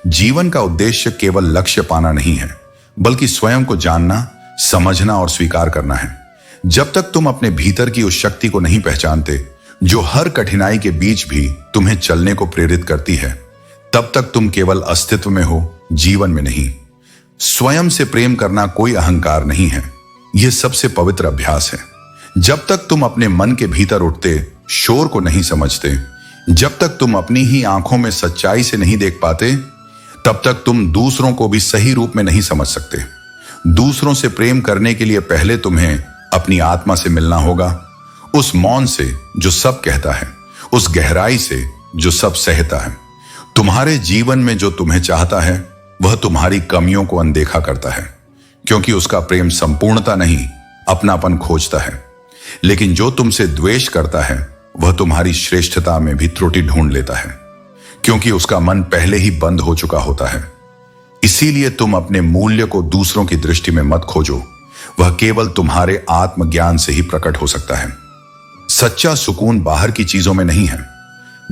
जीवन का उद्देश्य केवल लक्ष्य पाना नहीं है, बल्कि स्वयं को जानना, समझना और स्वीकार करना है। जब तक तुम अपने भीतर की उस शक्ति को नहीं पहचानते जो हर कठिनाई के बीच भी तुम्हें चलने को प्रेरित करती है, तब तक तुम केवल अस्तित्व में हो, जीवन में नहीं। स्वयं से प्रेम करना कोई अहंकार नहीं है, यह सबसे पवित्र अभ्यास है। जब तक तुम अपने मन के भीतर उठते शोर को नहीं समझते, जब तक तुम अपनी ही आंखों में सच्चाई से नहीं देख पाते, तब तक तुम दूसरों को भी सही रूप में नहीं समझ सकते। दूसरों से प्रेम करने के लिए पहले तुम्हें अपनी आत्मा से मिलना होगा, उस मौन से जो सब कहता है, उस गहराई से जो सब सहता है। तुम्हारे जीवन में जो तुम्हें चाहता है वह तुम्हारी कमियों को अनदेखा करता है, क्योंकि उसका प्रेम संपूर्णता नहीं, अपनापन खोजता है। लेकिन जो तुमसे द्वेष करता है वह तुम्हारी श्रेष्ठता में भी त्रुटि ढूंढ लेता है, क्योंकि उसका मन पहले ही बंद हो चुका होता है। इसीलिए तुम अपने मूल्य को दूसरों की दृष्टि में मत खोजो, वह केवल तुम्हारे आत्मज्ञान से ही प्रकट हो सकता है। सच्चा सुकून बाहर की चीजों में नहीं है।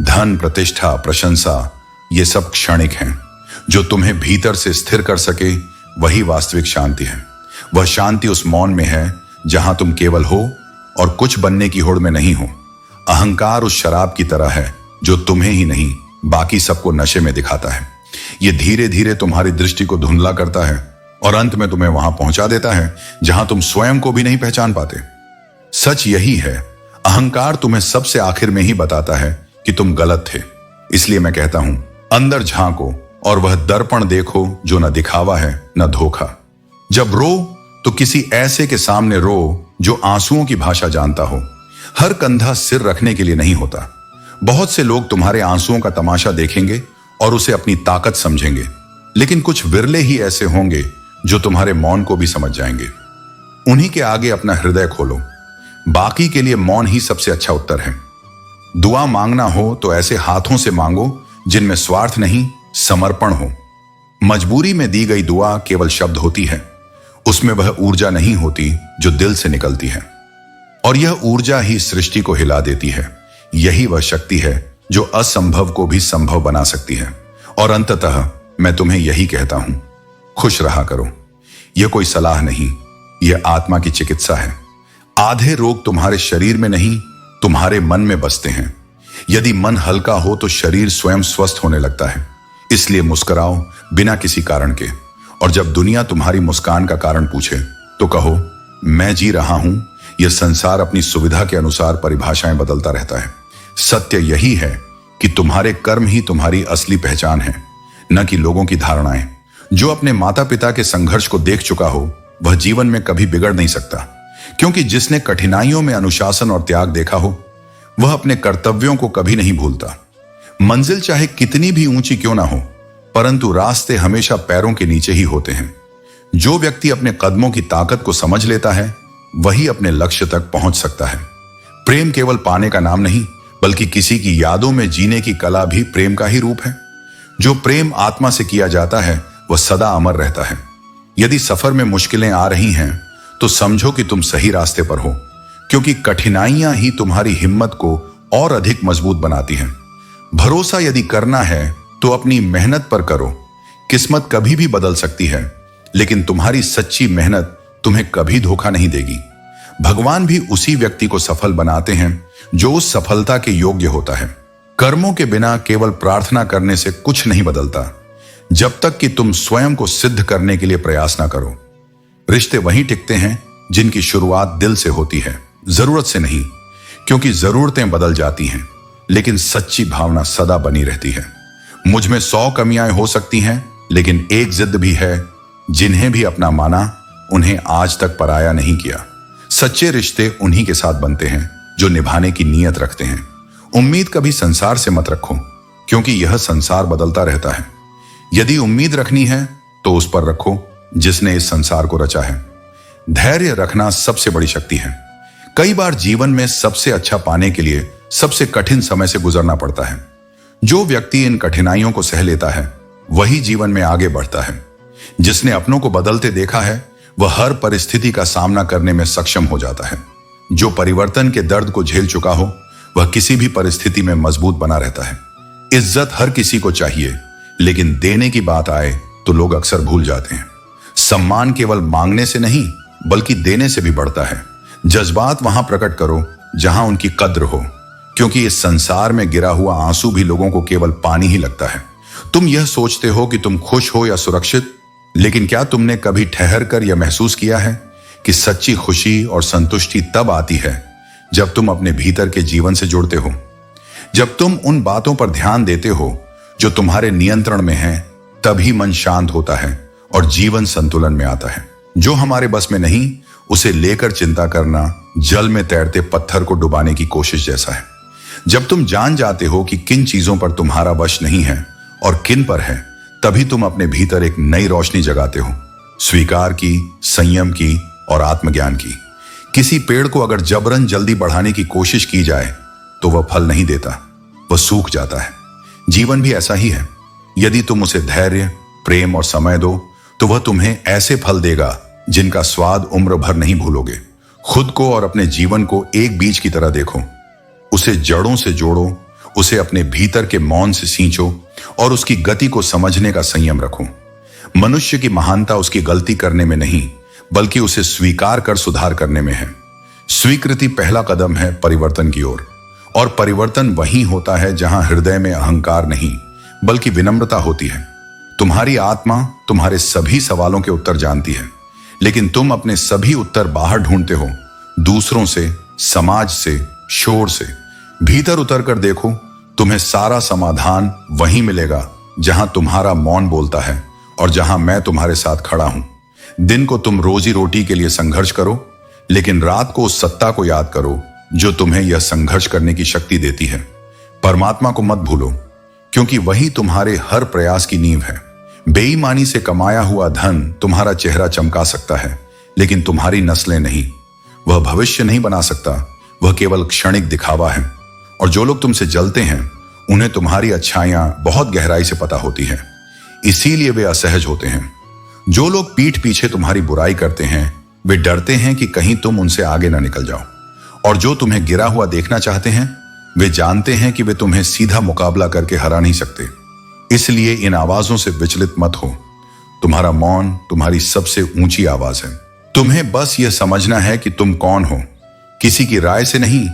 धन, प्रतिष्ठा, प्रशंसा ये सब क्षणिक हैं। जो तुम्हें भीतर से स्थिर कर सके वही वास्तविक शांति है। वह शांति उस मौन में है जहां तुम केवल हो और कुछ बनने की होड़ में नहीं हो। अहंकार उस शराब की तरह है जो तुम्हें ही नहीं बाकी सबको नशे में दिखाता है। यह धीरे धीरे तुम्हारी दृष्टि को धुंधला करता है और अंत में तुम्हें वहां पहुंचा देता है जहां तुम स्वयं को भी नहीं पहचान पाते। सच यही है, अहंकार तुम्हें सबसे आखिर में ही बताता है कि तुम गलत थे। इसलिए मैं कहता हूं, अंदर झांको और वह दर्पण देखो जो न दिखावा है न धोखा। जब रो तो किसी ऐसे के सामने रो जो आंसुओं की भाषा जानता हो। हर कंधा सिर रखने के लिए नहीं होता। बहुत से लोग तुम्हारे आंसुओं का तमाशा देखेंगे और उसे अपनी ताकत समझेंगे, लेकिन कुछ विरले ही ऐसे होंगे जो तुम्हारे मौन को भी समझ जाएंगे। उन्हीं के आगे अपना हृदय खोलो। बाकी के लिए मौन ही सबसे अच्छा उत्तर है। दुआ मांगना हो तो ऐसे हाथों से मांगो जिनमें स्वार्थ नहीं, समर्पण हो। मजबूरी में दी गई दुआ केवल शब्द होती है, उसमें वह ऊर्जा नहीं होती जो दिल से निकलती है, और यह ऊर्जा ही सृष्टि को हिला देती है। यही वह शक्ति है जो असंभव को भी संभव बना सकती है। और अंततः मैं तुम्हें यही कहता हूं, खुश रहा करो। यह कोई सलाह नहीं, यह आत्मा की चिकित्सा है। आधे रोग तुम्हारे शरीर में नहीं, तुम्हारे मन में बसते हैं। यदि मन हल्का हो तो शरीर स्वयं स्वस्थ होने लगता है। इसलिए मुस्कुराओ बिना किसी कारण के, और जब दुनिया तुम्हारी मुस्कान का कारण पूछे तो कहो, मैं जी रहा हूं। यह संसार अपनी सुविधा के अनुसार परिभाषाएं बदलता रहता है। सत्य यही है कि तुम्हारे कर्म ही तुम्हारी असली पहचान है, न कि लोगों की धारणाएं। जो अपने माता पिता के संघर्ष को देख चुका हो वह जीवन में कभी बिगड़ नहीं सकता, क्योंकि जिसने कठिनाइयों में अनुशासन और त्याग देखा हो वह अपने कर्तव्यों को कभी नहीं भूलता। मंजिल चाहे कितनी भी ऊंची क्यों ना हो, परंतु रास्ते हमेशा पैरों के नीचे ही होते हैं। जो व्यक्ति अपने कदमों की ताकत को समझ लेता है वही अपने लक्ष्य तक पहुंच सकता है। प्रेम केवल पाने का नाम नहीं, बल्कि किसी की यादों में जीने की कला भी प्रेम का ही रूप है। जो प्रेम आत्मा से किया जाता है वह सदा अमर रहता है। यदि सफर में मुश्किलें आ रही हैं तो समझो कि तुम सही रास्ते पर हो, क्योंकि कठिनाइयां ही तुम्हारी हिम्मत को और अधिक मजबूत बनाती हैं। भरोसा यदि करना है तो अपनी मेहनत पर करो। किस्मत कभी भी बदल सकती है, लेकिन तुम्हारी सच्ची मेहनत तुम्हें कभी धोखा नहीं देगी। भगवान भी उसी व्यक्ति को सफल बनाते हैं जो उस सफलता के योग्य होता है। कर्मों के बिना केवल प्रार्थना करने से कुछ नहीं बदलता, जब तक कि तुम स्वयं को सिद्ध करने के लिए प्रयास ना करो। रिश्ते वहीं टिकते हैं जिनकी शुरुआत दिल से होती है, जरूरत से नहीं, क्योंकि जरूरतें बदल जाती हैं, लेकिन सच्ची भावना सदा बनी रहती है। मुझ में 100 कमियां हो सकती हैं, लेकिन एक जिद भी है, जिन्हें भी अपना माना उन्हें आज तक पराया नहीं किया। सच्चे रिश्ते उन्हीं के साथ बनते हैं जो निभाने की नीयत रखते हैं। उम्मीद कभी संसार से मत रखो, क्योंकि यह संसार बदलता रहता है। यदि उम्मीद रखनी है तो उस पर रखो जिसने इस संसार को रचा है। धैर्य रखना सबसे बड़ी शक्ति है। कई बार जीवन में सबसे अच्छा पाने के लिए सबसे कठिन समय से गुजरना पड़ता है। जो व्यक्ति इन कठिनाइयों को सह लेता है वही जीवन में आगे बढ़ता है। जिसने अपनों को बदलते देखा है वह हर परिस्थिति का सामना करने में सक्षम हो जाता है। जो परिवर्तन के दर्द को झेल चुका हो वह किसी भी परिस्थिति में मजबूत बना रहता है। इज्जत हर किसी को चाहिए, लेकिन देने की बात आए तो लोग अक्सर भूल जाते हैं। सम्मान केवल मांगने से नहीं बल्कि देने से भी बढ़ता है। जज्बात वहां प्रकट करो जहां उनकी कद्र हो, क्योंकि इस संसार में गिरा हुआ आंसू भी लोगों को केवल पानी ही लगता है। तुम यह सोचते हो कि तुम खुश हो या सुरक्षित, लेकिन क्या तुमने कभी ठहर कर यह महसूस किया है कि सच्ची खुशी और संतुष्टि तब आती है जब तुम अपने भीतर के जीवन से जुड़ते हो, जब तुम उन बातों पर ध्यान देते हो जो तुम्हारे नियंत्रण में हैं, तभी मन शांत होता है और जीवन संतुलन में आता है। जो हमारे बस में नहीं, उसे लेकर चिंता करना जल में तैरते पत्थर को डुबाने की कोशिश जैसा है। जब तुम जान जाते हो कि किन चीजों पर तुम्हारा वश नहीं है और किन पर है, तभी तुम अपने भीतर एक नई रोशनी जगाते हो, स्वीकार की, संयम की और आत्मज्ञान की। किसी पेड़ को अगर जबरन जल्दी बढ़ाने की कोशिश की जाए तो वह फल नहीं देता, वह सूख जाता है। जीवन भी ऐसा ही है। यदि तुम उसे धैर्य, प्रेम और समय दो तो वह तुम्हें ऐसे फल देगा जिनका स्वाद उम्र भर नहीं भूलोगे। खुद को और अपने जीवन को एक बीज की तरह देखो, उसे जड़ों से जोड़ो, उसे अपने भीतर के मौन से सींचो और उसकी गति को समझने का संयम रखो। मनुष्य की महानता उसकी गलती करने में नहीं बल्कि उसे स्वीकार कर सुधार करने में है। स्वीकृति पहला कदम है परिवर्तन की ओर, और परिवर्तन वहीं होता है जहां हृदय में अहंकार नहीं बल्कि विनम्रता होती है। तुम्हारी आत्मा तुम्हारे सभी सवालों के उत्तर जानती है, लेकिन तुम अपने सभी उत्तर बाहर ढूंढते हो, दूसरों से, समाज से, शोर से। भीतर उतर कर देखो, तुम्हें सारा समाधान वहीं मिलेगा जहां तुम्हारा मौन बोलता है और जहां मैं तुम्हारे साथ खड़ा हूं। दिन को तुम रोजी रोटी के लिए संघर्ष करो, लेकिन रात को उस सत्ता को याद करो जो तुम्हें यह संघर्ष करने की शक्ति देती है। परमात्मा को मत भूलो, क्योंकि वही तुम्हारे हर प्रयास की नींव है। बेईमानी से कमाया हुआ धन तुम्हारा चेहरा चमका सकता है, लेकिन तुम्हारी नस्लें नहीं। वह भविष्य नहीं बना सकता, वह केवल क्षणिक दिखावा है। और जो लोग तुमसे जलते हैं उन्हें तुम्हारी अच्छाइयां बहुत गहराई से पता होती है, इसीलिए वे असहज होते हैं। जो लोग पीठ पीछे तुम्हारी बुराई करते हैं वे डरते हैं कि कहीं तुम उनसे आगे ना निकल जाओ, और जो तुम्हें गिरा हुआ देखना चाहते हैं वे जानते हैं कि वे तुम्हें सीधा मुकाबला करके हरा नहीं सकते। इसलिए इन आवाजों से विचलित मत हो। तुम्हारा मौन तुम्हारी सबसे ऊंची आवाज है। तुम्हें बस यह समझना है कि तुम कौन हो, किसी की राय से नहीं,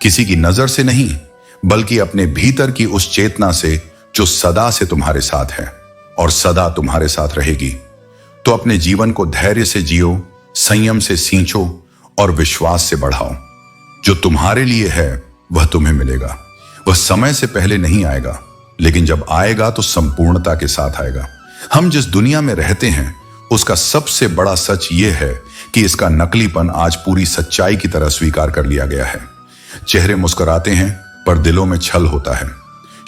किसी की नजर से नहीं, बल्कि अपने भीतर की उस चेतना से जो सदा से तुम्हारे साथ है और सदा तुम्हारे साथ रहेगी। तो अपने जीवन को धैर्य से जियो, संयम से सींचो और विश्वास से बढ़ाओ। जो तुम्हारे लिए है वह तुम्हें मिलेगा। वह समय से पहले नहीं आएगा, लेकिन जब आएगा तो संपूर्णता के साथ आएगा। हम जिस दुनिया में रहते हैं उसका सबसे बड़ा सच यह है कि इसका नकलीपन आज पूरी सच्चाई की तरह स्वीकार कर लिया गया है। चेहरे मुस्कुराते हैं पर दिलों में छल होता है।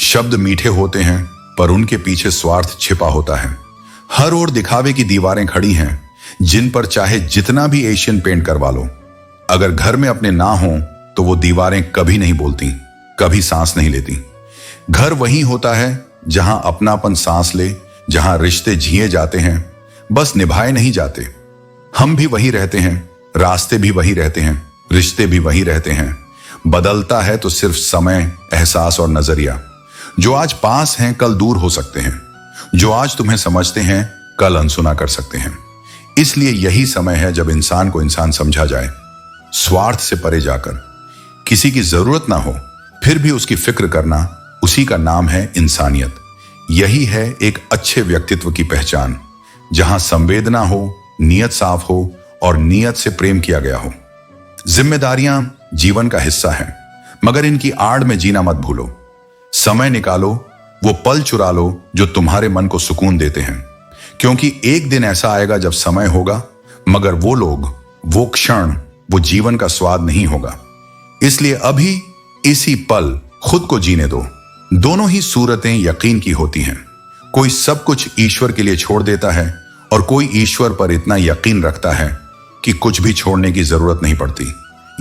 शब्द मीठे होते हैं पर उनके पीछे स्वार्थ छिपा होता है। हर ओर दिखावे की दीवारें खड़ी हैं जिन पर चाहे जितना भी एशियन पेंट करवा लो, अगर घर में अपने ना हो तो वो दीवारें कभी नहीं बोलती, कभी सांस नहीं लेती। घर वही होता है जहां अपनापन सांस ले, जहां रिश्ते जिए जाते हैं, बस निभाए नहीं जाते। हम भी वही रहते हैं, रास्ते भी वही रहते हैं, रिश्ते भी वही रहते हैं। बदलता है तो सिर्फ समय, एहसास और नजरिया। जो आज पास हैं कल दूर हो सकते हैं, जो आज तुम्हें समझते हैं कल अनसुना कर सकते हैं। इसलिए यही समय है जब इंसान को इंसान समझा जाए, स्वार्थ से परे जाकर। किसी की जरूरत ना हो फिर भी उसकी फिक्र करना, उसी का नाम है इंसानियत। यही है एक अच्छे व्यक्तित्व की पहचान, जहां संवेदना हो, नियत साफ हो और नियत से प्रेम किया गया हो। जिम्मेदारियां जीवन का हिस्सा हैं, मगर इनकी आड़ में जीना मत भूलो। समय निकालो, वो पल चुरा लो जो तुम्हारे मन को सुकून देते हैं, क्योंकि एक दिन ऐसा आएगा जब समय होगा, मगर वो लोग, वो क्षण, वो जीवन का स्वाद नहीं होगा। इसलिए अभी इसी पल खुद को जीने दो। दोनों ही सूरतें यकीन की होती हैं। कोई सब कुछ ईश्वर के लिए छोड़ देता है और कोई ईश्वर पर इतना यकीन रखता है कि कुछ भी छोड़ने की जरूरत नहीं पड़ती।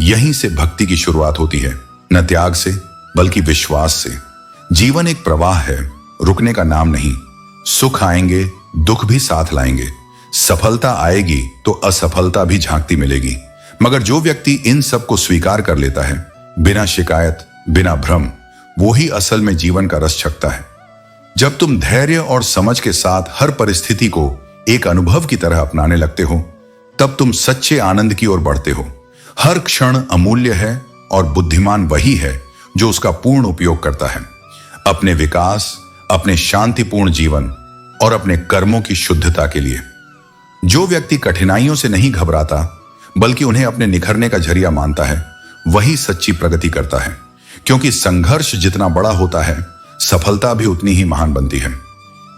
यहीं से भक्ति की शुरुआत होती है, न त्याग से बल्कि विश्वास से। जीवन एक प्रवाह है, रुकने का नाम नहीं। सुख आएंगे, दुख भी साथ लाएंगे। सफलता आएगी तो असफलता भी झांकती मिलेगी, मगर जो व्यक्ति इन सब को स्वीकार कर लेता है बिना शिकायत, बिना भ्रम, वो ही असल में जीवन का रस चखता है। जब तुम धैर्य और समझ के साथ हर परिस्थिति को एक अनुभव की तरह अपनाने लगते हो, तब तुम सच्चे आनंद की ओर बढ़ते हो। हर क्षण अमूल्य है और बुद्धिमान वही है जो उसका पूर्ण उपयोग करता है, अपने विकास, अपने शांतिपूर्ण जीवन और अपने कर्मों की शुद्धता के लिए। जो व्यक्ति कठिनाइयों से नहीं घबराता बल्कि उन्हें अपने निखरने का जरिया मानता है, वही सच्ची प्रगति करता है, क्योंकि संघर्ष जितना बड़ा होता है, सफलता भी उतनी ही महान बनती है।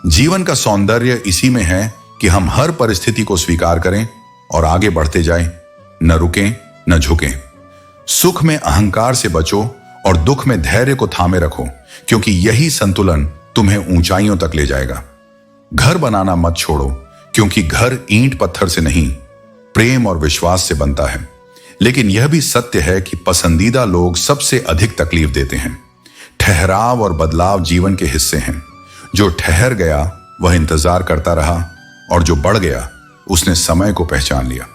जीवन का सौंदर्य इसी में है कि हम हर परिस्थिति को स्वीकार करें और आगे बढ़ते जाएं, न रुकें न झुकें। सुख में अहंकार से बचो और दुख में धैर्य को थामे रखो, क्योंकि यही संतुलन तुम्हें ऊंचाइयों तक ले जाएगा। घर बनाना मत छोड़ो, क्योंकि घर ईंट पत्थर से नहीं, प्रेम और विश्वास से बनता है। लेकिन यह भी सत्य है कि पसंदीदा लोग सबसे अधिक तकलीफ देते हैं। ठहराव और बदलाव जीवन के हिस्से हैं। जो ठहर गया वह इंतजार करता रहा, और जो बढ़ गया उसने समय को पहचान लिया।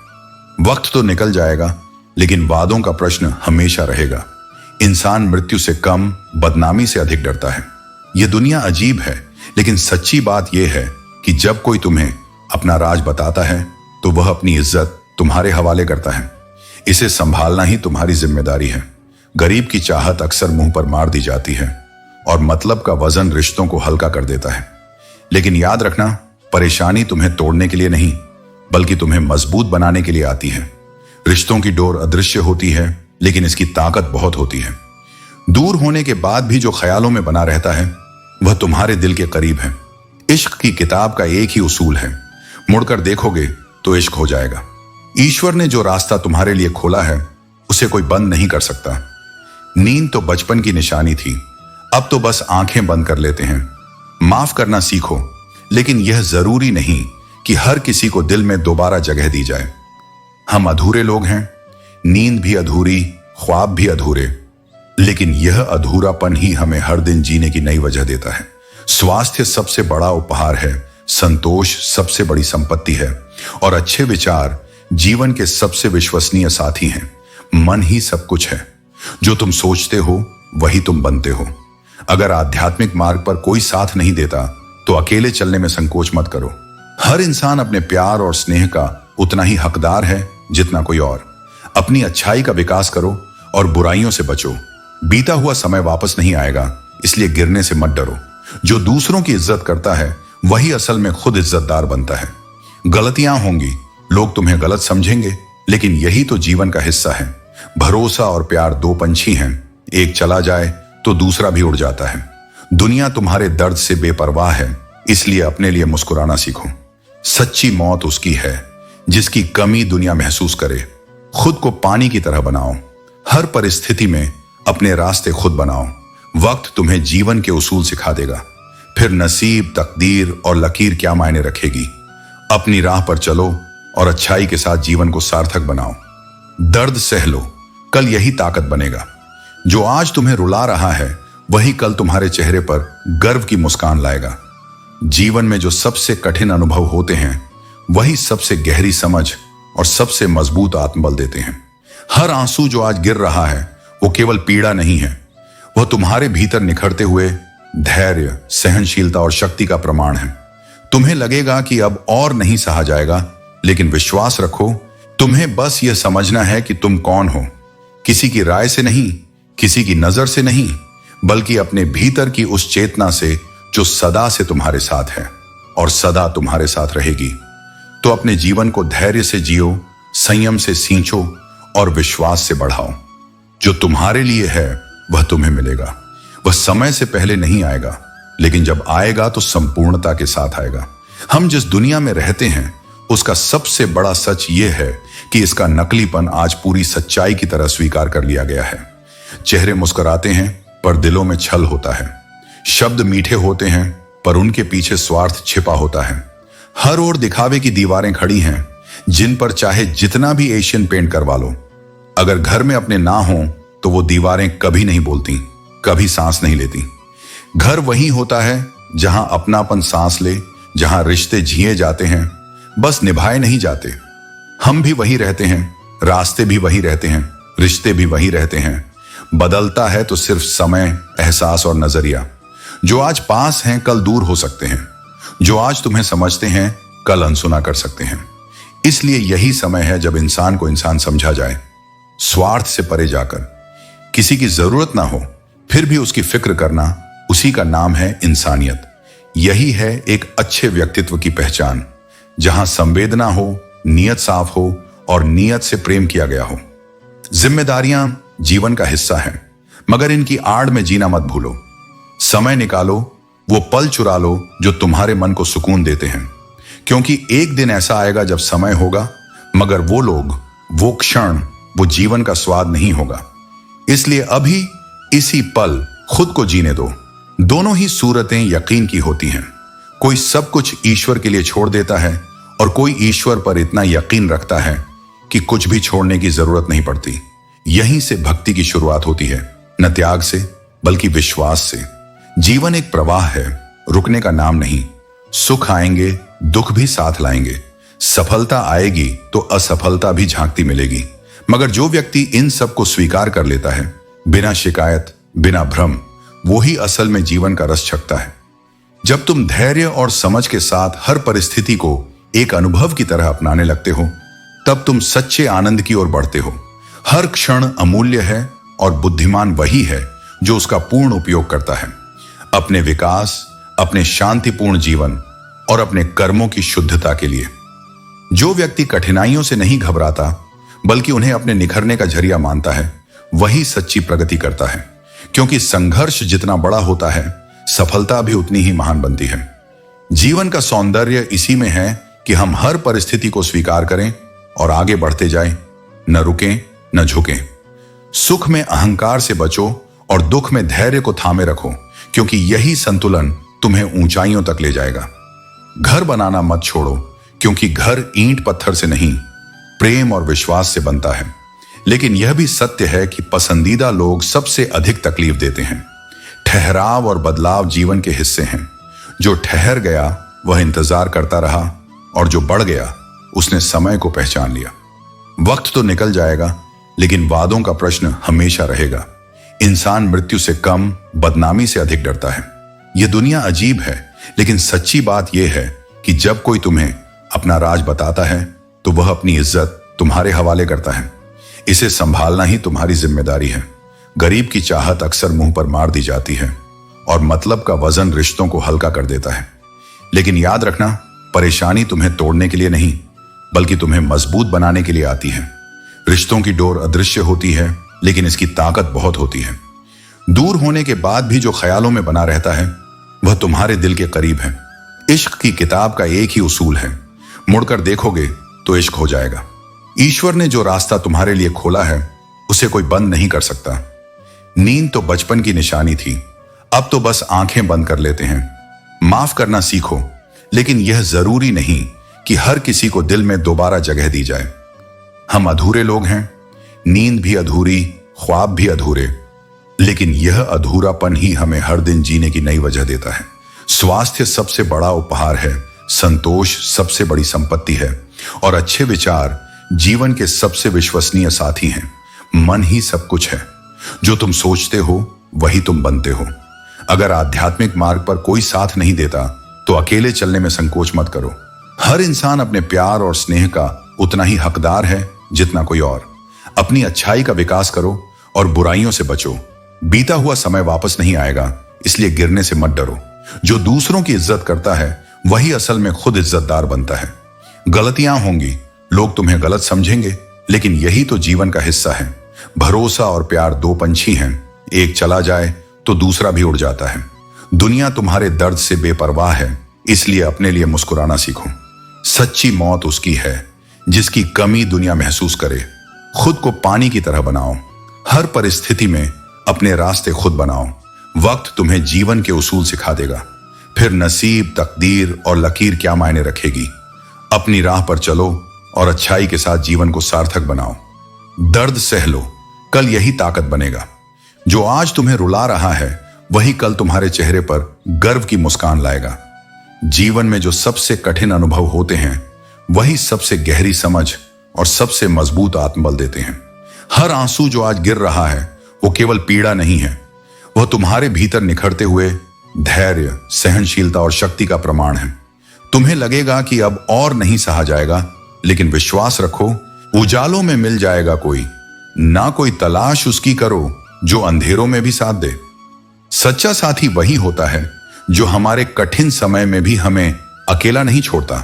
वक्त तो निकल जाएगा, लेकिन वादों का प्रश्न हमेशा रहेगा। इंसान मृत्यु से कम, बदनामी से अधिक डरता है। यह दुनिया अजीब है, लेकिन सच्ची बात यह है कि जब कोई तुम्हें अपना राज बताता है तो वह अपनी इज्जत तुम्हारे हवाले करता है। इसे संभालना ही तुम्हारी जिम्मेदारी है। गरीब की चाहत अक्सर मुंह पर मार दी जाती है, और मतलब का वजन रिश्तों को हल्का कर देता है। लेकिन याद रखना, परेशानी तुम्हें तोड़ने के लिए नहीं, बल्कि तुम्हें मजबूत बनाने के लिए आती है। रिश्तों की डोर अदृश्य होती है, लेकिन इसकी ताकत बहुत होती है। दूर होने के बाद भी जो ख्यालों में बना रहता है, वह तुम्हारे दिल के करीब है। इश्क की किताब का एक ही उसूल है, मुड़कर देखोगे तो इश्क हो जाएगा। ईश्वर ने जो रास्ता तुम्हारे लिए खोला है, उसे कोई बंद नहीं कर सकता। नींद तो बचपन की निशानी थी, अब तो बस आंखें बंद कर लेते हैं। माफ करना सीखो, लेकिन यह जरूरी नहीं कि हर किसी को दिल में दोबारा जगह दी जाए। हम अधूरे लोग हैं, नींद भी अधूरी, ख्वाब भी अधूरे, लेकिन यह अधूरापन ही हमें हर दिन जीने की नई वजह देता है। स्वास्थ्य सबसे बड़ा उपहार है, संतोष सबसे बड़ी संपत्ति है, और अच्छे विचार जीवन के सबसे विश्वसनीय साथी हैं। मन ही सब कुछ है। जो तुम सोचते हो वही तुम बनते हो। अगर आध्यात्मिक मार्ग पर कोई साथ नहीं देता तो अकेले चलने में संकोच मत करो। हर इंसान अपने प्यार और स्नेह का उतना ही हकदार है जितना कोई और। अपनी अच्छाई का विकास करो और बुराइयों से बचो। बीता हुआ समय वापस नहीं आएगा, इसलिए गिरने से मत डरो। जो दूसरों की इज्जत करता है वही असल में खुद इज्जतदार बनता है। गलतियां होंगी, लोग तुम्हें गलत समझेंगे, लेकिन यही तो जीवन का हिस्सा है। भरोसा और प्यार दो पंछी हैं, एक चला जाए तो दूसरा भी उड़ जाता है। दुनिया तुम्हारे दर्द से बेपरवाह है, इसलिए अपने लिए मुस्कुराना सीखो। सच्ची मौत उसकी है जिसकी कमी दुनिया महसूस करे। खुद को पानी की तरह बनाओ। हर परिस्थिति में अपने रास्ते खुद बनाओ। वक्त तुम्हें जीवन के उसूल सिखा देगा। फिर नसीब, तकदीर और लकीर क्या मायने रखेगी। अपनी राह पर चलो और अच्छाई के साथ जीवन को सार्थक बनाओ। दर्द सह लो, कल यही ताकत बनेगा। जो आज तुम्हें रुला रहा है वही कल तुम्हारे चेहरे पर गर्व की मुस्कान लाएगा। जीवन में जो सबसे कठिन अनुभव होते हैं वही सबसे गहरी समझ और सबसे मजबूत आत्मबल देते हैं। हर आंसू जो आज गिर रहा है वो केवल पीड़ा नहीं है, वह तुम्हारे भीतर निखरते हुए धैर्य, सहनशीलता और शक्ति का प्रमाण है। तुम्हें लगेगा कि अब और नहीं सहा जाएगा, लेकिन विश्वास रखो, तुम्हें बस यह समझना है कि तुम कौन हो। किसी की राय से नहीं, किसी की नजर से नहीं, बल्कि अपने भीतर की उस चेतना से जो सदा से तुम्हारे साथ है और सदा तुम्हारे साथ रहेगी। तो अपने जीवन को धैर्य से जियो, संयम से सींचो और विश्वास से बढ़ाओ। जो तुम्हारे लिए है वह तुम्हें मिलेगा। वह समय से पहले नहीं आएगा, लेकिन जब आएगा तो संपूर्णता के साथ आएगा। हम जिस दुनिया में रहते हैं उसका सबसे बड़ा सच यह है कि इसका नकलीपन आज पूरी सच्चाई की तरह स्वीकार कर लिया गया है। चेहरे मुस्कुराते हैं पर दिलों में छल होता है। शब्द मीठे होते हैं पर उनके पीछे स्वार्थ छिपा होता है। हर ओर दिखावे की दीवारें खड़ी हैं जिन पर चाहे जितना भी एशियन पेंट करवा लो, अगर घर में अपने ना हो तो वो दीवारें कभी नहीं बोलती, कभी सांस नहीं लेती। घर वही होता है जहां अपनापन सांस ले, जहां रिश्ते जिए जाते हैं, बस निभाए नहीं जाते। हम भी वही रहते हैं, रास्ते भी वही रहते हैं, रिश्ते भी वही रहते हैं। बदलता है तो सिर्फ समय, एहसास और नजरिया। जो आज पास हैं कल दूर हो सकते हैं। जो आज तुम्हें समझते हैं कल अनसुना कर सकते हैं। इसलिए यही समय है जब इंसान को इंसान समझा जाए, स्वार्थ से परे जाकर। किसी की जरूरत ना हो फिर भी उसकी फिक्र करना, उसी का नाम है इंसानियत। यही है एक अच्छे व्यक्तित्व की पहचान, जहां संवेदना हो, नियत साफ हो और नियत से प्रेम किया गया हो। जिम्मेदारियां जीवन का हिस्सा हैं, मगर इनकी आड़ में जीना मत भूलो। समय निकालो, वो पल चुरा लो जो तुम्हारे मन को सुकून देते हैं, क्योंकि एक दिन ऐसा आएगा जब समय होगा, मगर वो लोग, वो क्षण, वो जीवन का स्वाद नहीं होगा। इसलिए अभी इसी पल खुद को जीने दो। दोनों ही सूरतें यकीन की होती हैं। कोई सब कुछ ईश्वर के लिए छोड़ देता है और कोई ईश्वर पर इतना यकीन रखता है कि कुछ भी छोड़ने की जरूरत नहीं पड़ती। यहीं से भक्ति की शुरुआत होती है, न त्याग से बल्कि विश्वास से। जीवन एक प्रवाह है, रुकने का नाम नहीं। सुख आएंगे, दुख भी साथ लाएंगे। सफलता आएगी तो असफलता भी झांकती मिलेगी, मगर जो व्यक्ति इन सब को स्वीकार कर लेता है, बिना शिकायत, बिना भ्रम, वो ही असल में जीवन का रस छकता है। जब तुम धैर्य और समझ के साथ हर परिस्थिति को एक अनुभव की तरह अपनाने लगते हो, तब तुम सच्चे आनंद की ओर बढ़ते हो। हर क्षण अमूल्य है और बुद्धिमान वही है जो उसका पूर्ण उपयोग करता है, अपने विकास, अपने शांतिपूर्ण जीवन और अपने कर्मों की शुद्धता के लिए। जो व्यक्ति कठिनाइयों से नहीं घबराता बल्कि उन्हें अपने निखरने का जरिया मानता है, वही सच्ची प्रगति करता है, क्योंकि संघर्ष जितना बड़ा होता है, सफलता भी उतनी ही महान बनती है। जीवन का सौंदर्य इसी में है कि हम हर परिस्थिति को स्वीकार करें और आगे बढ़ते जाएं, न रुकें न झुकें। सुख में अहंकार से बचो और दुख में धैर्य को थामे रखो, क्योंकि यही संतुलन तुम्हें ऊंचाइयों तक ले जाएगा। घर बनाना मत छोड़ो, क्योंकि घर ईंट पत्थर से नहीं, प्रेम और विश्वास से बनता है। लेकिन यह भी सत्य है कि पसंदीदा लोग सबसे अधिक तकलीफ देते हैं। ठहराव और बदलाव जीवन के हिस्से हैं। जो ठहर गया वह इंतजार करता रहा, और जो बढ़ गया उसने समय को पहचान लिया। वक्त तो निकल जाएगा, लेकिन वादों का प्रश्न हमेशा रहेगा। इंसान मृत्यु से कम, बदनामी से अधिक डरता है। यह दुनिया अजीब है, लेकिन सच्ची बात यह है कि जब कोई तुम्हें अपना राज बताता है तो वह अपनी इज्जत तुम्हारे हवाले करता है। इसे संभालना ही तुम्हारी जिम्मेदारी है। गरीब की चाहत अक्सर मुंह पर मार दी जाती है, और मतलब का वजन रिश्तों को हल्का कर देता है। लेकिन याद रखना, परेशानी तुम्हें तोड़ने के लिए नहीं, बल्कि तुम्हें मजबूत बनाने के लिए आती है। रिश्तों की डोर अदृश्य होती है, लेकिन इसकी ताकत बहुत होती है। दूर होने के बाद भी जो ख्यालों में बना रहता है, वह तुम्हारे दिल के करीब है। इश्क की किताब का एक ही उसूल है, मुड़कर देखोगे तो इश्क हो जाएगा। ईश्वर ने जो रास्ता तुम्हारे लिए खोला है, उसे कोई बंद नहीं कर सकता। नींद तो बचपन की निशानी थी, अब तो बस आंखें बंद कर लेते हैं। माफ करना सीखो, लेकिन यह जरूरी नहीं कि हर किसी को दिल में दोबारा जगह दी जाए। हम अधूरे लोग हैं, नींद भी अधूरी, ख्वाब भी अधूरे, लेकिन यह अधूरापन ही हमें हर दिन जीने की नई वजह देता है। स्वास्थ्य सबसे बड़ा उपहार है, संतोष सबसे बड़ी संपत्ति है, और अच्छे विचार जीवन के सबसे विश्वसनीय साथी हैं। मन ही सब कुछ है। जो तुम सोचते हो वही तुम बनते हो। अगर आध्यात्मिक मार्ग पर कोई साथ नहीं देता तो अकेले चलने में संकोच मत करो। हर इंसान अपने प्यार और स्नेह का उतना ही हकदार है जितना कोई और। अपनी अच्छाई का विकास करो और बुराइयों से बचो। बीता हुआ समय वापस नहीं आएगा, इसलिए गिरने से मत डरो। जो दूसरों की इज्जत करता है वही असल में खुद इज्जतदार बनता है। गलतियां होंगी, लोग तुम्हें गलत समझेंगे, लेकिन यही तो जीवन का हिस्सा है। भरोसा और प्यार दो पंछी हैं, एक चला जाए तो दूसरा भी उड़ जाता है। दुनिया तुम्हारे दर्द से बेपरवाह है, इसलिए अपने लिए मुस्कुराना सीखो। सच्ची मौत उसकी है जिसकी कमी दुनिया महसूस करे। खुद को पानी की तरह बनाओ। हर परिस्थिति में अपने रास्ते खुद बनाओ। वक्त तुम्हें जीवन के उसूल सिखा देगा। फिर नसीब, तकदीर और लकीर क्या मायने रखेगी। अपनी राह पर चलो और अच्छाई के साथ जीवन को सार्थक बनाओ। दर्द सह लो, कल यही ताकत बनेगा। जो आज तुम्हें रुला रहा है वही कल तुम्हारे चेहरे पर गर्व की मुस्कान लाएगा। जीवन में जो सबसे कठिन अनुभव होते हैं वही सबसे गहरी समझ और सबसे मजबूत आत्मबल देते हैं। हर आंसू जो आज गिर रहा है वो केवल पीड़ा नहीं है, वह तुम्हारे भीतर निखरते हुए धैर्य, सहनशीलता और शक्ति का प्रमाण है। तुम्हें लगेगा कि अब और नहीं सहा जाएगा, लेकिन विश्वास रखो, उजालों में मिल जाएगा कोई। ना कोई तलाश उसकी करो जो अंधेरों में भी साथ दे। सच्चा साथी वही होता है जो हमारे कठिन समय में भी हमें अकेला नहीं छोड़ता,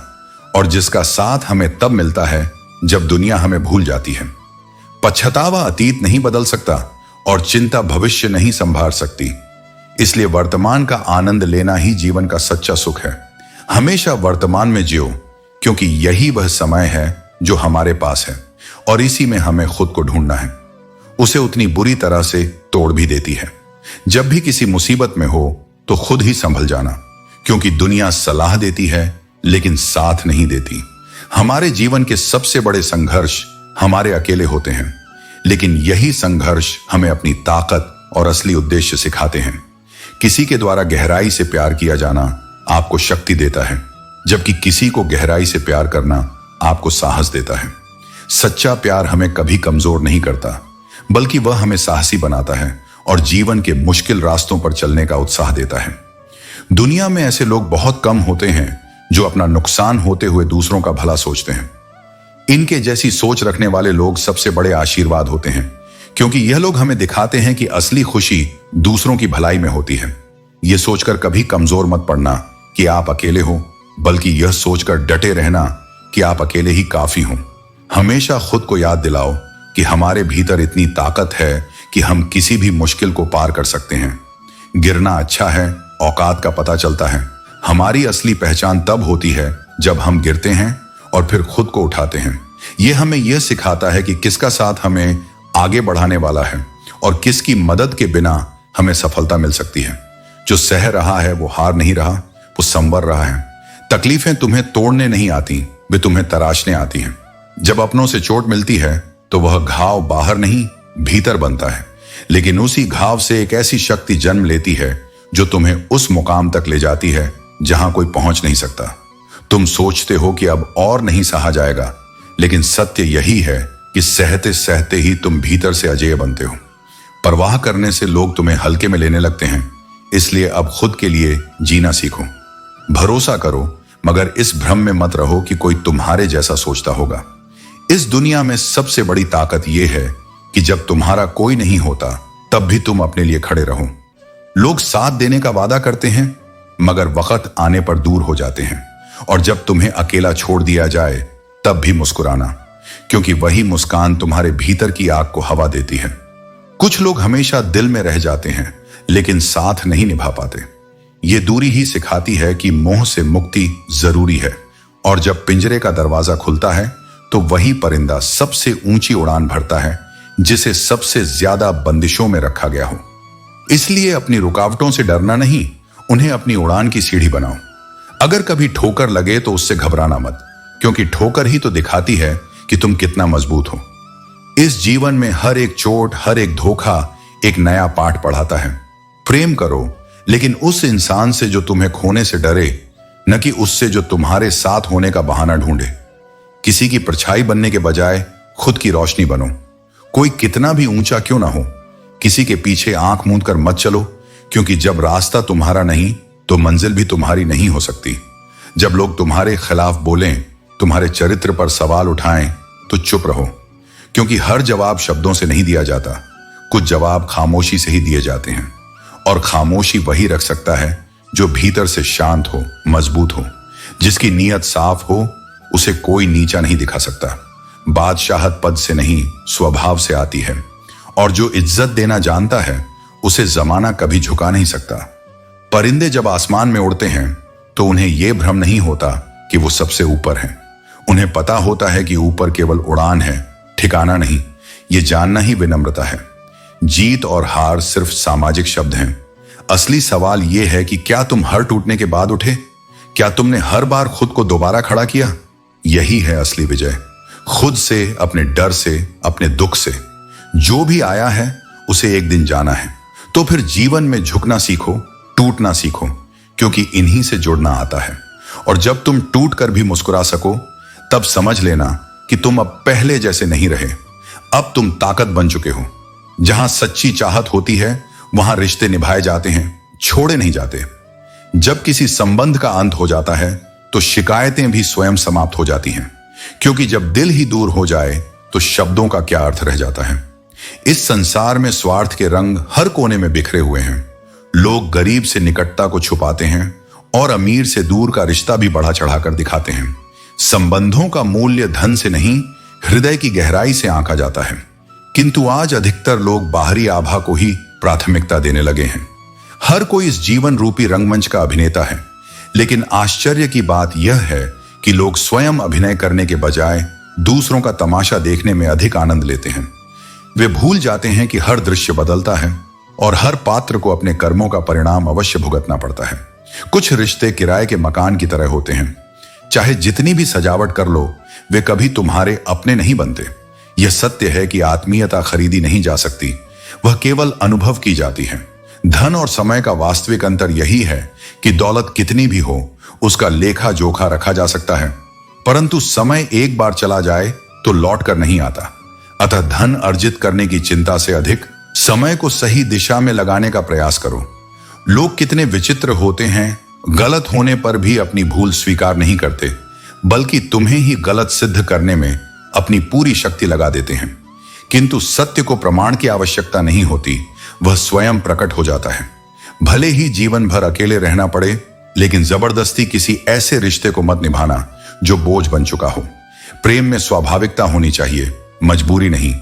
और जिसका साथ हमें तब मिलता है जब दुनिया हमें भूल जाती है। पछतावा अतीत नहीं बदल सकता और चिंता भविष्य नहीं संभाल सकती। इसलिए वर्तमान का आनंद लेना ही जीवन का सच्चा सुख है। हमेशा वर्तमान में जियो, क्योंकि यही वह समय है जो हमारे पास है और इसी में हमें खुद को ढूंढना है। उसे उतनी बुरी तरह से तोड़ भी देती है। जब भी किसी मुसीबत में हो तो खुद ही संभल जाना, क्योंकि दुनिया सलाह देती है लेकिन साथ नहीं देती। हमारे जीवन के सबसे बड़े संघर्ष हमारे अकेले होते हैं, लेकिन यही संघर्ष हमें अपनी ताकत और असली उद्देश्य सिखाते हैं। किसी के द्वारा गहराई से प्यार किया जाना आपको शक्ति देता है, जबकि किसी को गहराई से प्यार करना आपको साहस देता है। सच्चा प्यार हमें कभी कमजोर नहीं करता, बल्कि वह हमें साहसी बनाता है और जीवन के मुश्किल रास्तों पर चलने का उत्साह देता है। दुनिया में ऐसे लोग बहुत कम होते हैं जो अपना नुकसान होते हुए दूसरों का भला सोचते हैं। इनके जैसी सोच रखने वाले लोग सबसे बड़े आशीर्वाद होते हैं, क्योंकि यह लोग हमें दिखाते हैं कि असली खुशी दूसरों की भलाई में होती है। यह सोचकर कभी कमजोर मत पड़ना कि आप अकेले हो, बल्कि यह सोचकर डटे रहना कि आप अकेले ही काफी हो। हमेशा खुद को याद दिलाओ कि हमारे भीतर इतनी ताकत है कि हम किसी भी मुश्किल को पार कर सकते हैं। गिरना अच्छा है, औकात का पता चलता है। हमारी असली पहचान तब होती है जब हम गिरते हैं और फिर खुद को उठाते हैं। यह हमें यह सिखाता है कि किसका साथ हमें आगे बढ़ाने वाला है और किसकी मदद के बिना हमें सफलता मिल सकती है। जो सह रहा है वो हार नहीं रहा, वो संवर रहा है। तकलीफें तुम्हें तोड़ने नहीं आती, वे तुम्हें तराशने आती हैं। जब अपनों से चोट मिलती है तो वह घाव बाहर नहीं भीतर बनता है, लेकिन उसी घाव से एक ऐसी शक्ति जन्म लेती है जो तुम्हें उस मुकाम तक ले जाती है जहां कोई पहुंच नहीं सकता। तुम सोचते हो कि अब और नहीं सहा जाएगा, लेकिन सत्य यही है कि सहते सहते ही तुम भीतर से अजेय बनते हो। परवाह करने से लोग तुम्हें हल्के में लेने लगते हैं, इसलिए अब खुद के लिए जीना सीखो। भरोसा करो, मगर इस भ्रम में मत रहो कि कोई तुम्हारे जैसा सोचता होगा। इस दुनिया में सबसे बड़ी ताकत यह है कि जब तुम्हारा कोई नहीं होता तब भी तुम अपने लिए खड़े रहो। लोग साथ देने का वादा करते हैं, मगर वक्त आने पर दूर हो जाते हैं, और जब तुम्हें अकेला छोड़ दिया जाए तब भी मुस्कुराना, क्योंकि वही मुस्कान तुम्हारे भीतर की आग को हवा देती है। कुछ लोग हमेशा दिल में रह जाते हैं, लेकिन साथ नहीं निभा पाते। ये दूरी ही सिखाती है कि मोह से मुक्ति जरूरी है, और जब पिंजरे का दरवाजा खुलता है तो वही परिंदा सबसे ऊंची उड़ान भरता है जिसे सबसे ज्यादा बंदिशों में रखा गया हो। इसलिए अपनी रुकावटों से डरना नहीं, उन्हें अपनी उड़ान की सीढ़ी बनाओ। अगर कभी ठोकर लगे तो उससे घबराना मत, क्योंकि ठोकर ही तो दिखाती है कि तुम कितना मजबूत हो। इस जीवन में हर एक चोट, हर एक धोखा एक नया पाठ पढ़ाता है। प्रेम करो, लेकिन उस इंसान से जो तुम्हें खोने से डरे, न कि उससे जो तुम्हारे साथ होने का बहाना ढूंढे। किसी की परछाई बनने के बजाय खुद की रोशनी बनो। कोई कितना भी ऊंचा क्यों ना हो, किसी के पीछे आंख मूंद कर मत चलो, क्योंकि जब रास्ता तुम्हारा नहीं तो मंजिल भी तुम्हारी नहीं हो सकती। जब लोग तुम्हारे खिलाफ बोलें, तुम्हारे चरित्र पर सवाल उठाएं, तो चुप रहो, क्योंकि हर जवाब शब्दों से नहीं दिया जाता। कुछ जवाब खामोशी से ही दिए जाते हैं, और खामोशी वही रख सकता है जो भीतर से शांत हो, मजबूत हो। जिसकी नीयत साफ हो उसे कोई नीचा नहीं दिखा सकता। बादशाहत पद से नहीं, स्वभाव से आती है, और जो इज्जत देना जानता है उसे जमाना कभी झुका नहीं सकता। परिंदे जब आसमान में उड़ते हैं तो उन्हें यह भ्रम नहीं होता कि वो सबसे ऊपर हैं। उन्हें पता होता है कि ऊपर केवल उड़ान है, ठिकाना नहीं। ये जानना ही विनम्रता है। जीत और हार सिर्फ सामाजिक शब्द हैं। असली सवाल यह है कि क्या तुम हर टूटने के बाद उठे? क्या तुमने हर बार खुद को दोबारा खड़ा किया? यही है असली विजय। खुद से, अपने डर से, अपने दुख से। जो भी आया है उसे एक दिन जाना है। तो फिर जीवन में झुकना सीखो, टूटना सीखो, क्योंकि इन्हीं से जुड़ना आता है। और जब तुम टूट कर भी मुस्कुरा सको, तब समझ लेना कि तुम अब पहले जैसे नहीं रहे। अब तुम ताकत बन चुके हो। जहां सच्ची चाहत होती है वहां रिश्ते निभाए जाते हैं, छोड़े नहीं जाते। जब किसी संबंध का अंत हो जाता है तो शिकायतें भी स्वयं समाप्त हो जाती हैं, क्योंकि जब दिल ही दूर हो जाए तो शब्दों का क्या अर्थ रह जाता है। इस संसार में स्वार्थ के रंग हर कोने में बिखरे हुए हैं। लोग गरीब से निकटता को छुपाते हैं और अमीर से दूर का रिश्ता भी बढ़ा चढ़ाकर दिखाते हैं। संबंधों का मूल्य धन से नहीं, हृदय की गहराई से आंका जाता है। किंतु आज अधिकतर लोग बाहरी आभा को ही प्राथमिकता देने लगे हैं। हर कोई इस जीवन रूपी रंगमंच का अभिनेता है, लेकिन आश्चर्य की बात यह है कि लोग स्वयं अभिनय करने के बजाय दूसरों का तमाशा देखने में अधिक आनंद लेते हैं। वे भूल जाते हैं कि हर दृश्य बदलता है और हर पात्र को अपने कर्मों का परिणाम अवश्य भुगतना पड़ता है। कुछ रिश्ते किराए के मकान की तरह होते हैं। चाहे जितनी भी सजावट कर लो, वे कभी तुम्हारे अपने नहीं बनते। यह सत्य है कि आत्मीयता खरीदी नहीं जा सकती, वह केवल अनुभव की जाती है। धन और समय का वास्तविक अंतर यही है कि दौलत कितनी भी हो, उसका लेखा जोखा रखा जा सकता है, परंतु समय एक बार चला जाए तो लौट कर नहीं आता। अतः धन अर्जित करने की चिंता से अधिक समय को सही दिशा में लगाने का प्रयास करो। लोग कितने विचित्र होते हैं, गलत होने पर भी अपनी भूल स्वीकार नहीं करते, बल्कि तुम्हें ही गलत सिद्ध करने में अपनी पूरी शक्ति लगा देते हैं। किंतु सत्य को प्रमाण की आवश्यकता नहीं होती, वह स्वयं प्रकट हो जाता है। भले ही जीवन भर अकेले रहना पड़े, लेकिन जबरदस्ती किसी ऐसे रिश्ते को मत निभाना जो बोझ बन चुका हो। प्रेम में स्वाभाविकता होनी चाहिए, मजबूरी नहीं।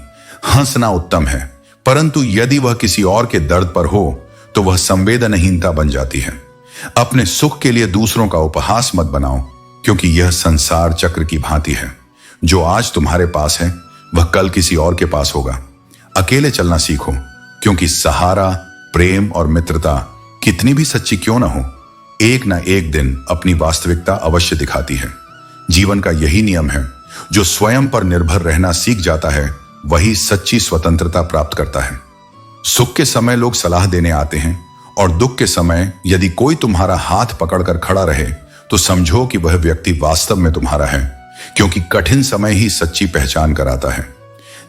हंसना उत्तम है, परंतु यदि वह किसी और के दर्द पर हो तो वह संवेदनहीनता बन जाती है। अपने सुख के लिए दूसरों का उपहास मत बनाओ, क्योंकि यह संसार चक्र की भांति है। जो आज तुम्हारे पास है वह कल किसी और के पास होगा। अकेले चलना सीखो, क्योंकि सहारा, प्रेम और मित्रता कितनी भी सच्ची क्यों ना हो, एक ना एक दिन अपनी वास्तविकता अवश्य दिखाती है। जीवन का यही नियम है, जो स्वयं पर निर्भर रहना सीख जाता है वही सच्ची स्वतंत्रता प्राप्त करता है। सुख के समय लोग सलाह देने आते हैं, और दुख के समय यदि कोई तुम्हारा हाथ पकड़कर खड़ा रहे तो समझो कि वह व्यक्ति वास्तव में तुम्हारा है, क्योंकि कठिन समय ही सच्ची पहचान कराता है।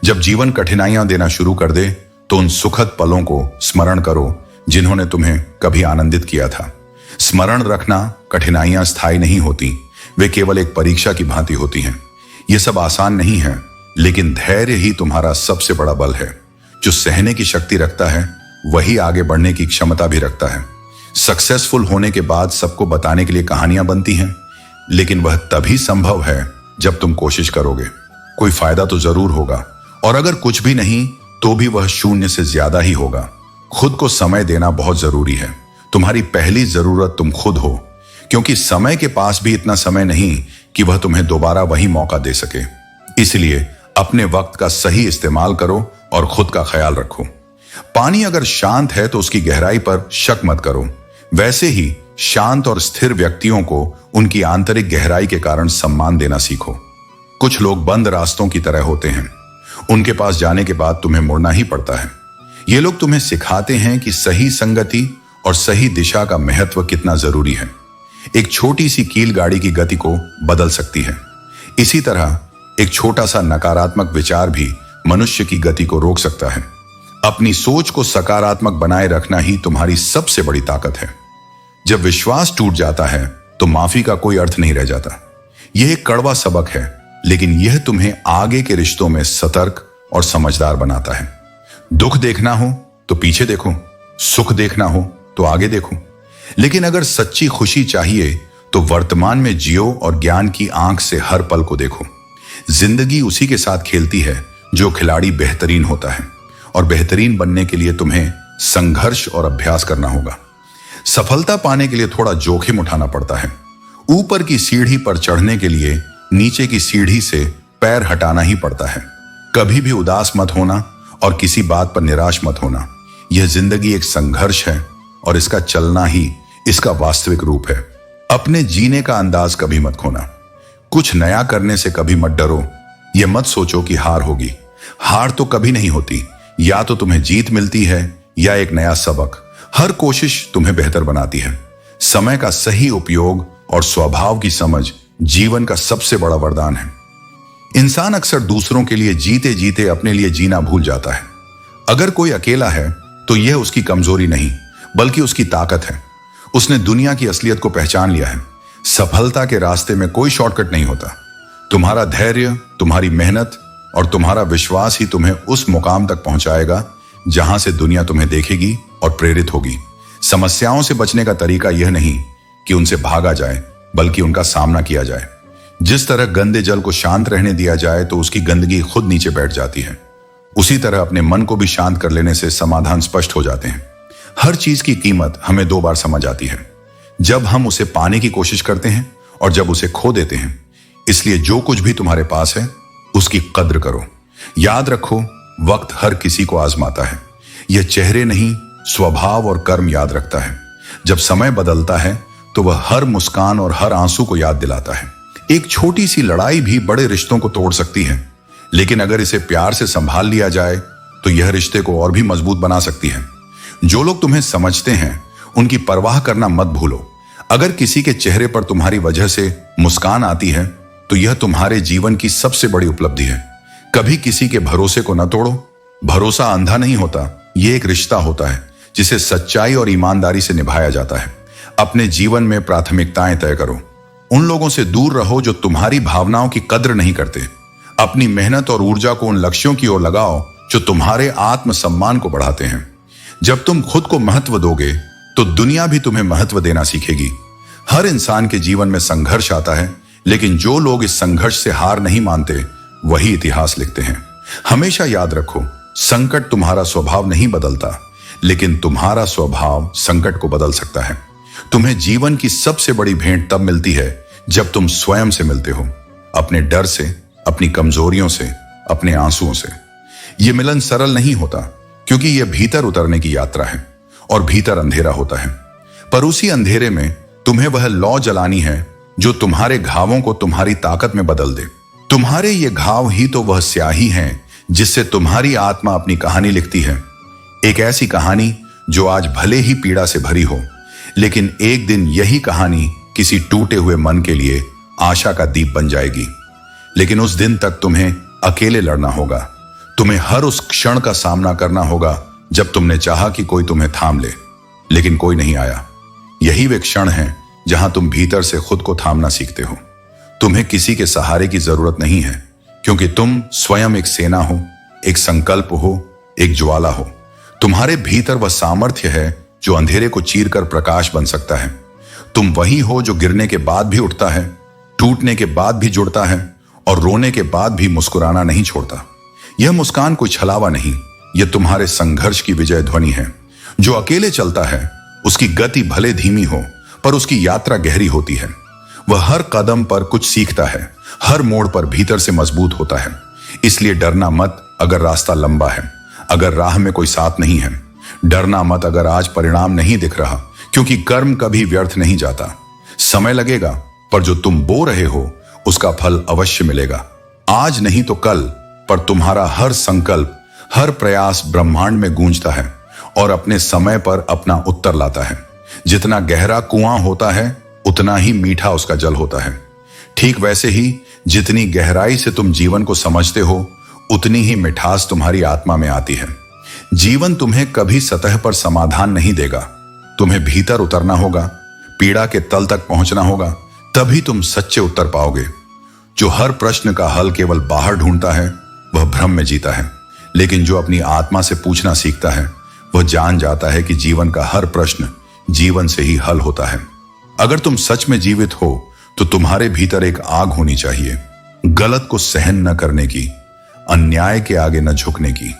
जब जीवन कठिनाइयां देना शुरू कर दे तो उन सुखद पलों को स्मरण करो जिन्होंने तुम्हें कभी आनंदित किया था। स्मरण रखना, कठिनाइयां स्थायी नहीं होती, वे केवल एक परीक्षा की भांति होती हैं। यह सब आसान नहीं है, लेकिन धैर्य ही तुम्हारा सबसे बड़ा बल है। जो सहने की शक्ति रखता है वही आगे बढ़ने की क्षमता भी रखता है। सक्सेसफुल होने के बाद सबको बताने के लिए कहानियां बनती हैं, लेकिन वह तभी संभव है जब तुम कोशिश करोगे। कोई फायदा तो जरूर होगा, और अगर कुछ भी नहीं तो भी वह शून्य से ज्यादा ही होगा। खुद को समय देना बहुत जरूरी है। तुम्हारी पहली जरूरत तुम खुद हो, क्योंकि समय के पास भी इतना समय नहीं कि वह तुम्हें दोबारा वही मौका दे सके। इसलिए अपने वक्त का सही इस्तेमाल करो और खुद का ख्याल रखो। पानी अगर शांत है तो उसकी गहराई पर शक मत करो। वैसे ही शांत और स्थिर व्यक्तियों को उनकी आंतरिक गहराई के कारण सम्मान देना सीखो। कुछ लोग बंद रास्तों की तरह होते हैं, उनके पास जाने के बाद तुम्हें मुड़ना ही पड़ता है। ये लोग तुम्हें सिखाते हैं कि सही संगति और सही दिशा का महत्व कितना जरूरी है। एक छोटी सी कील गाड़ी की गति को बदल सकती है। इसी तरह एक छोटा सा नकारात्मक विचार भी मनुष्य की गति को रोक सकता है। अपनी सोच को सकारात्मक बनाए रखना ही तुम्हारी सबसे बड़ी ताकत है। जब विश्वास टूट जाता है तो माफी का कोई अर्थ नहीं रह जाता। यह एक कड़वा सबक है, लेकिन यह तुम्हें आगे के रिश्तों में सतर्क और समझदार बनाता है। दुख देखना हो तो पीछे देखो, सुख देखना हो तो आगे देखो। लेकिन अगर सच्ची खुशी चाहिए तो वर्तमान में जियो और ज्ञान की आंख से हर पल को देखो। जिंदगी उसी के साथ खेलती है जो खिलाड़ी बेहतरीन होता है, और बेहतरीन बनने के लिए तुम्हें संघर्ष और अभ्यास करना होगा। सफलता पाने के लिए थोड़ा जोखिम उठाना पड़ता है। ऊपर की सीढ़ी पर चढ़ने के लिए नीचे की सीढ़ी से पैर हटाना ही पड़ता है। कभी भी उदास मत होना और किसी बात पर निराश मत होना। यह जिंदगी एक संघर्ष है और इसका चलना ही इसका वास्तविक रूप है। अपने जीने का अंदाज कभी मत खोना। कुछ नया करने से कभी मत डरो। यह मत सोचो कि हार होगी। हार तो कभी नहीं होती, या तो तुम्हें जीत मिलती है या एक नया सबक। हर कोशिश तुम्हें बेहतर बनाती है। समय का सही उपयोग और स्वभाव की समझ जीवन का सबसे बड़ा वरदान है। इंसान अक्सर दूसरों के लिए जीते जीते अपने लिए जीना भूल जाता है। अगर कोई अकेला है तो यह उसकी कमजोरी नहीं, बल्कि उसकी ताकत है। उसने दुनिया की असलियत को पहचान लिया है। सफलता के रास्ते में कोई शॉर्टकट नहीं होता। तुम्हारा धैर्य, तुम्हारी मेहनत और तुम्हारा विश्वास ही तुम्हें उस मुकाम तक पहुंचाएगा जहां से दुनिया तुम्हें देखेगी और प्रेरित होगी। समस्याओं से बचने का तरीका यह नहीं कि उनसे भागा जाए, बल्कि उनका सामना किया जाए। जिस तरह गंदे जल को शांत रहने दिया जाए तो उसकी गंदगी खुद नीचे बैठ जाती है, उसी तरह अपने मन को भी शांत कर लेने से समाधान स्पष्ट हो जाते हैं। हर चीज की कीमत हमें 2 बार समझ आती है, जब हम उसे पाने की कोशिश करते हैं और जब उसे खो देते हैं। इसलिए जो कुछ भी तुम्हारे पास है उसकी कद्र करो। याद रखो, वक्त हर किसी को आजमाता है। यह चेहरे नहीं, स्वभाव और कर्म याद रखता है। जब समय बदलता है तो वह हर मुस्कान और हर आंसू को याद दिलाता है। एक छोटी सी लड़ाई भी बड़े रिश्तों को तोड़ सकती है, लेकिन अगर इसे प्यार से संभाल लिया जाए तो यह रिश्ते को और भी मजबूत बना सकती है। जो लोग तुम्हें समझते हैं उनकी परवाह करना मत भूलो। अगर किसी के चेहरे पर तुम्हारी वजह से मुस्कान आती है तो यह तुम्हारे जीवन की सबसे बड़ी उपलब्धि है। कभी किसी के भरोसे को न तोड़ो। भरोसा अंधा नहीं होता, यह एक रिश्ता होता है जिसे सच्चाई और ईमानदारी से निभाया जाता है। अपने जीवन में प्राथमिकताएं तय करो। उन लोगों से दूर रहो जो तुम्हारी भावनाओं की कद्र नहीं करते। अपनी मेहनत और ऊर्जा को उन लक्ष्यों की ओर लगाओ जो तुम्हारे आत्मसम्मान को बढ़ाते हैं। जब तुम खुद को महत्व दोगे तो दुनिया भी तुम्हें महत्व देना सीखेगी। हर इंसान के जीवन में संघर्ष आता है, लेकिन जो लोग इस संघर्ष से हार नहीं मानते वही इतिहास लिखते हैं। हमेशा याद रखो, संकट तुम्हारा स्वभाव नहीं बदलता, लेकिन तुम्हारा स्वभाव संकट को बदल सकता है। तुम्हें जीवन की सबसे बड़ी भेंट तब मिलती है जब तुम स्वयं से मिलते हो, अपने डर से, अपनी कमजोरियों से, अपने आंसुओं से। यह मिलन सरल नहीं होता, क्योंकि यह भीतर उतरने की यात्रा है और भीतर अंधेरा होता है। पर उसी अंधेरे में तुम्हें वह लौ जलानी है जो तुम्हारे घावों को तुम्हारी ताकत में बदल दे। तुम्हारे ये घाव ही तो वह स्याही हैं जिससे तुम्हारी आत्मा अपनी कहानी लिखती है। एक ऐसी कहानी जो आज भले ही पीड़ा से भरी हो, लेकिन एक दिन यही कहानी किसी टूटे हुए मन के लिए आशा का दीप बन जाएगी। लेकिन उस दिन तक तुम्हें अकेले लड़ना होगा। तुम्हें हर उस क्षण का सामना करना होगा जब तुमने चाहा कि कोई तुम्हें थाम ले, लेकिन कोई नहीं आया। यही वे क्षण हैं जहां तुम भीतर से खुद को थामना सीखते हो। तुम्हें किसी के सहारे की जरूरत नहीं है, क्योंकि तुम स्वयं एक सेना हो, एक संकल्प हो, एक ज्वाला हो। तुम्हारे भीतर वह सामर्थ्य है जो अंधेरे को चीरकर प्रकाश बन सकता है। तुम वही हो जो गिरने के बाद भी उठता है, टूटने के बाद भी जुड़ता है और रोने के बाद भी मुस्कुराना नहीं छोड़ता। यह मुस्कान कोई छलावा नहीं, यह तुम्हारे संघर्ष की विजय ध्वनि है। जो अकेले चलता है उसकी गति भले धीमी हो, पर उसकी यात्रा गहरी होती है। वह हर कदम पर कुछ सीखता है, हर मोड़ पर भीतर से मजबूत होता है। इसलिए डरना मत अगर रास्ता लंबा है, अगर राह में कोई साथ नहीं है। डरना मत अगर आज परिणाम नहीं दिख रहा, क्योंकि कर्म कभी व्यर्थ नहीं जाता। समय लगेगा, पर जो तुम बो रहे हो उसका फल अवश्य मिलेगा। आज नहीं तो कल, पर तुम्हारा हर संकल्प, हर प्रयास ब्रह्मांड में गूंजता है और अपने समय पर अपना उत्तर लाता है। जितना गहरा कुआं होता है उतना ही मीठा उसका जल होता है। ठीक वैसे ही जितनी गहराई से तुम जीवन को समझते हो उतनी ही मिठास तुम्हारी आत्मा में आती है। जीवन तुम्हें कभी सतह पर समाधान नहीं देगा। तुम्हें भीतर उतरना होगा, पीड़ा के तल तक पहुंचना होगा, तभी तुम सच्चे उत्तर पाओगे। जो हर प्रश्न का हल केवल बाहर ढूंढता है वह भ्रम में जीता है, लेकिन जो अपनी आत्मा से पूछना सीखता है वह जान जाता है कि जीवन का हर प्रश्न जीवन से ही हल होता है। अगर तुम सच में जीवित हो तो तुम्हारे भीतर एक आग होनी चाहिए, गलत को सहन न करने की, अन्याय के आगे न झुकने की।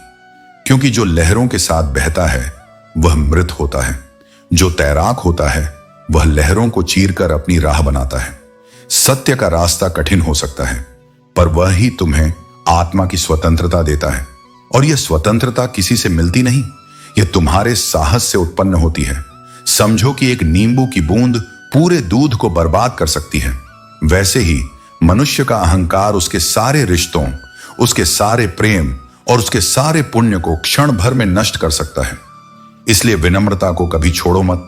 क्योंकि जो लहरों के साथ बहता है वह मृत होता है, जो तैराक होता है वह लहरों को चीरकर अपनी राह बनाता है। सत्य का रास्ता कठिन हो सकता है, पर वह ही तुम्हें आत्मा की स्वतंत्रता देता है। और यह स्वतंत्रता किसी से मिलती नहीं, यह तुम्हारे साहस से उत्पन्न होती है। समझो कि एक नींबू की बूंद पूरे दूध को बर्बाद कर सकती है। वैसे ही मनुष्य का अहंकार उसके सारे रिश्तों, उसके सारे प्रेम और उसके सारे पुण्य को क्षण भर में नष्ट कर सकता है। इसलिए विनम्रता को कभी छोड़ो मत।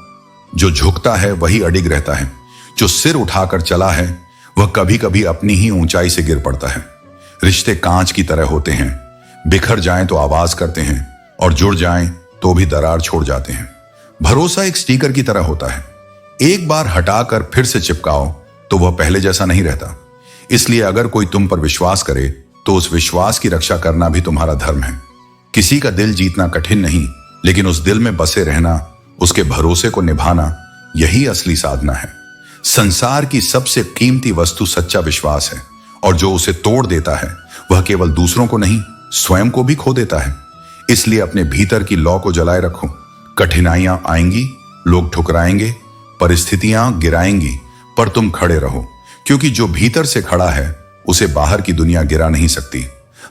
जो झुकता है वही अडिग रहता है, जो सिर उठाकर चला है वह कभी कभी अपनी ही ऊंचाई से गिर पड़ता है। रिश्ते कांच की तरह होते हैं, बिखर जाएं तो आवाज करते हैं और जुड़ जाएं तो भी दरार छोड़ जाते हैं। भरोसा एक स्टिकर की तरह होता है, एक बार हटाकर फिर से चिपकाओ तो वह पहले जैसा नहीं रहता। इसलिए अगर कोई तुम पर विश्वास करे तो उस विश्वास की रक्षा करना भी तुम्हारा धर्म है। किसी का दिल जीतना कठिन नहीं, लेकिन उस दिल में बसे रहना, उसके भरोसे को निभाना, यही असली साधना है। संसार की सबसे कीमती वस्तु सच्चा विश्वास है, और जो उसे तोड़ देता है वह केवल दूसरों को नहीं, स्वयं को भी खो देता है। इसलिए अपने भीतर की लौ को जलाए रखो। कठिनाइयां आएंगी, लोग ठुकराएंगे, परिस्थितियां गिराएंगी, पर तुम खड़े रहो, क्योंकि जो भीतर से खड़ा है उसे बाहर की दुनिया गिरा नहीं सकती।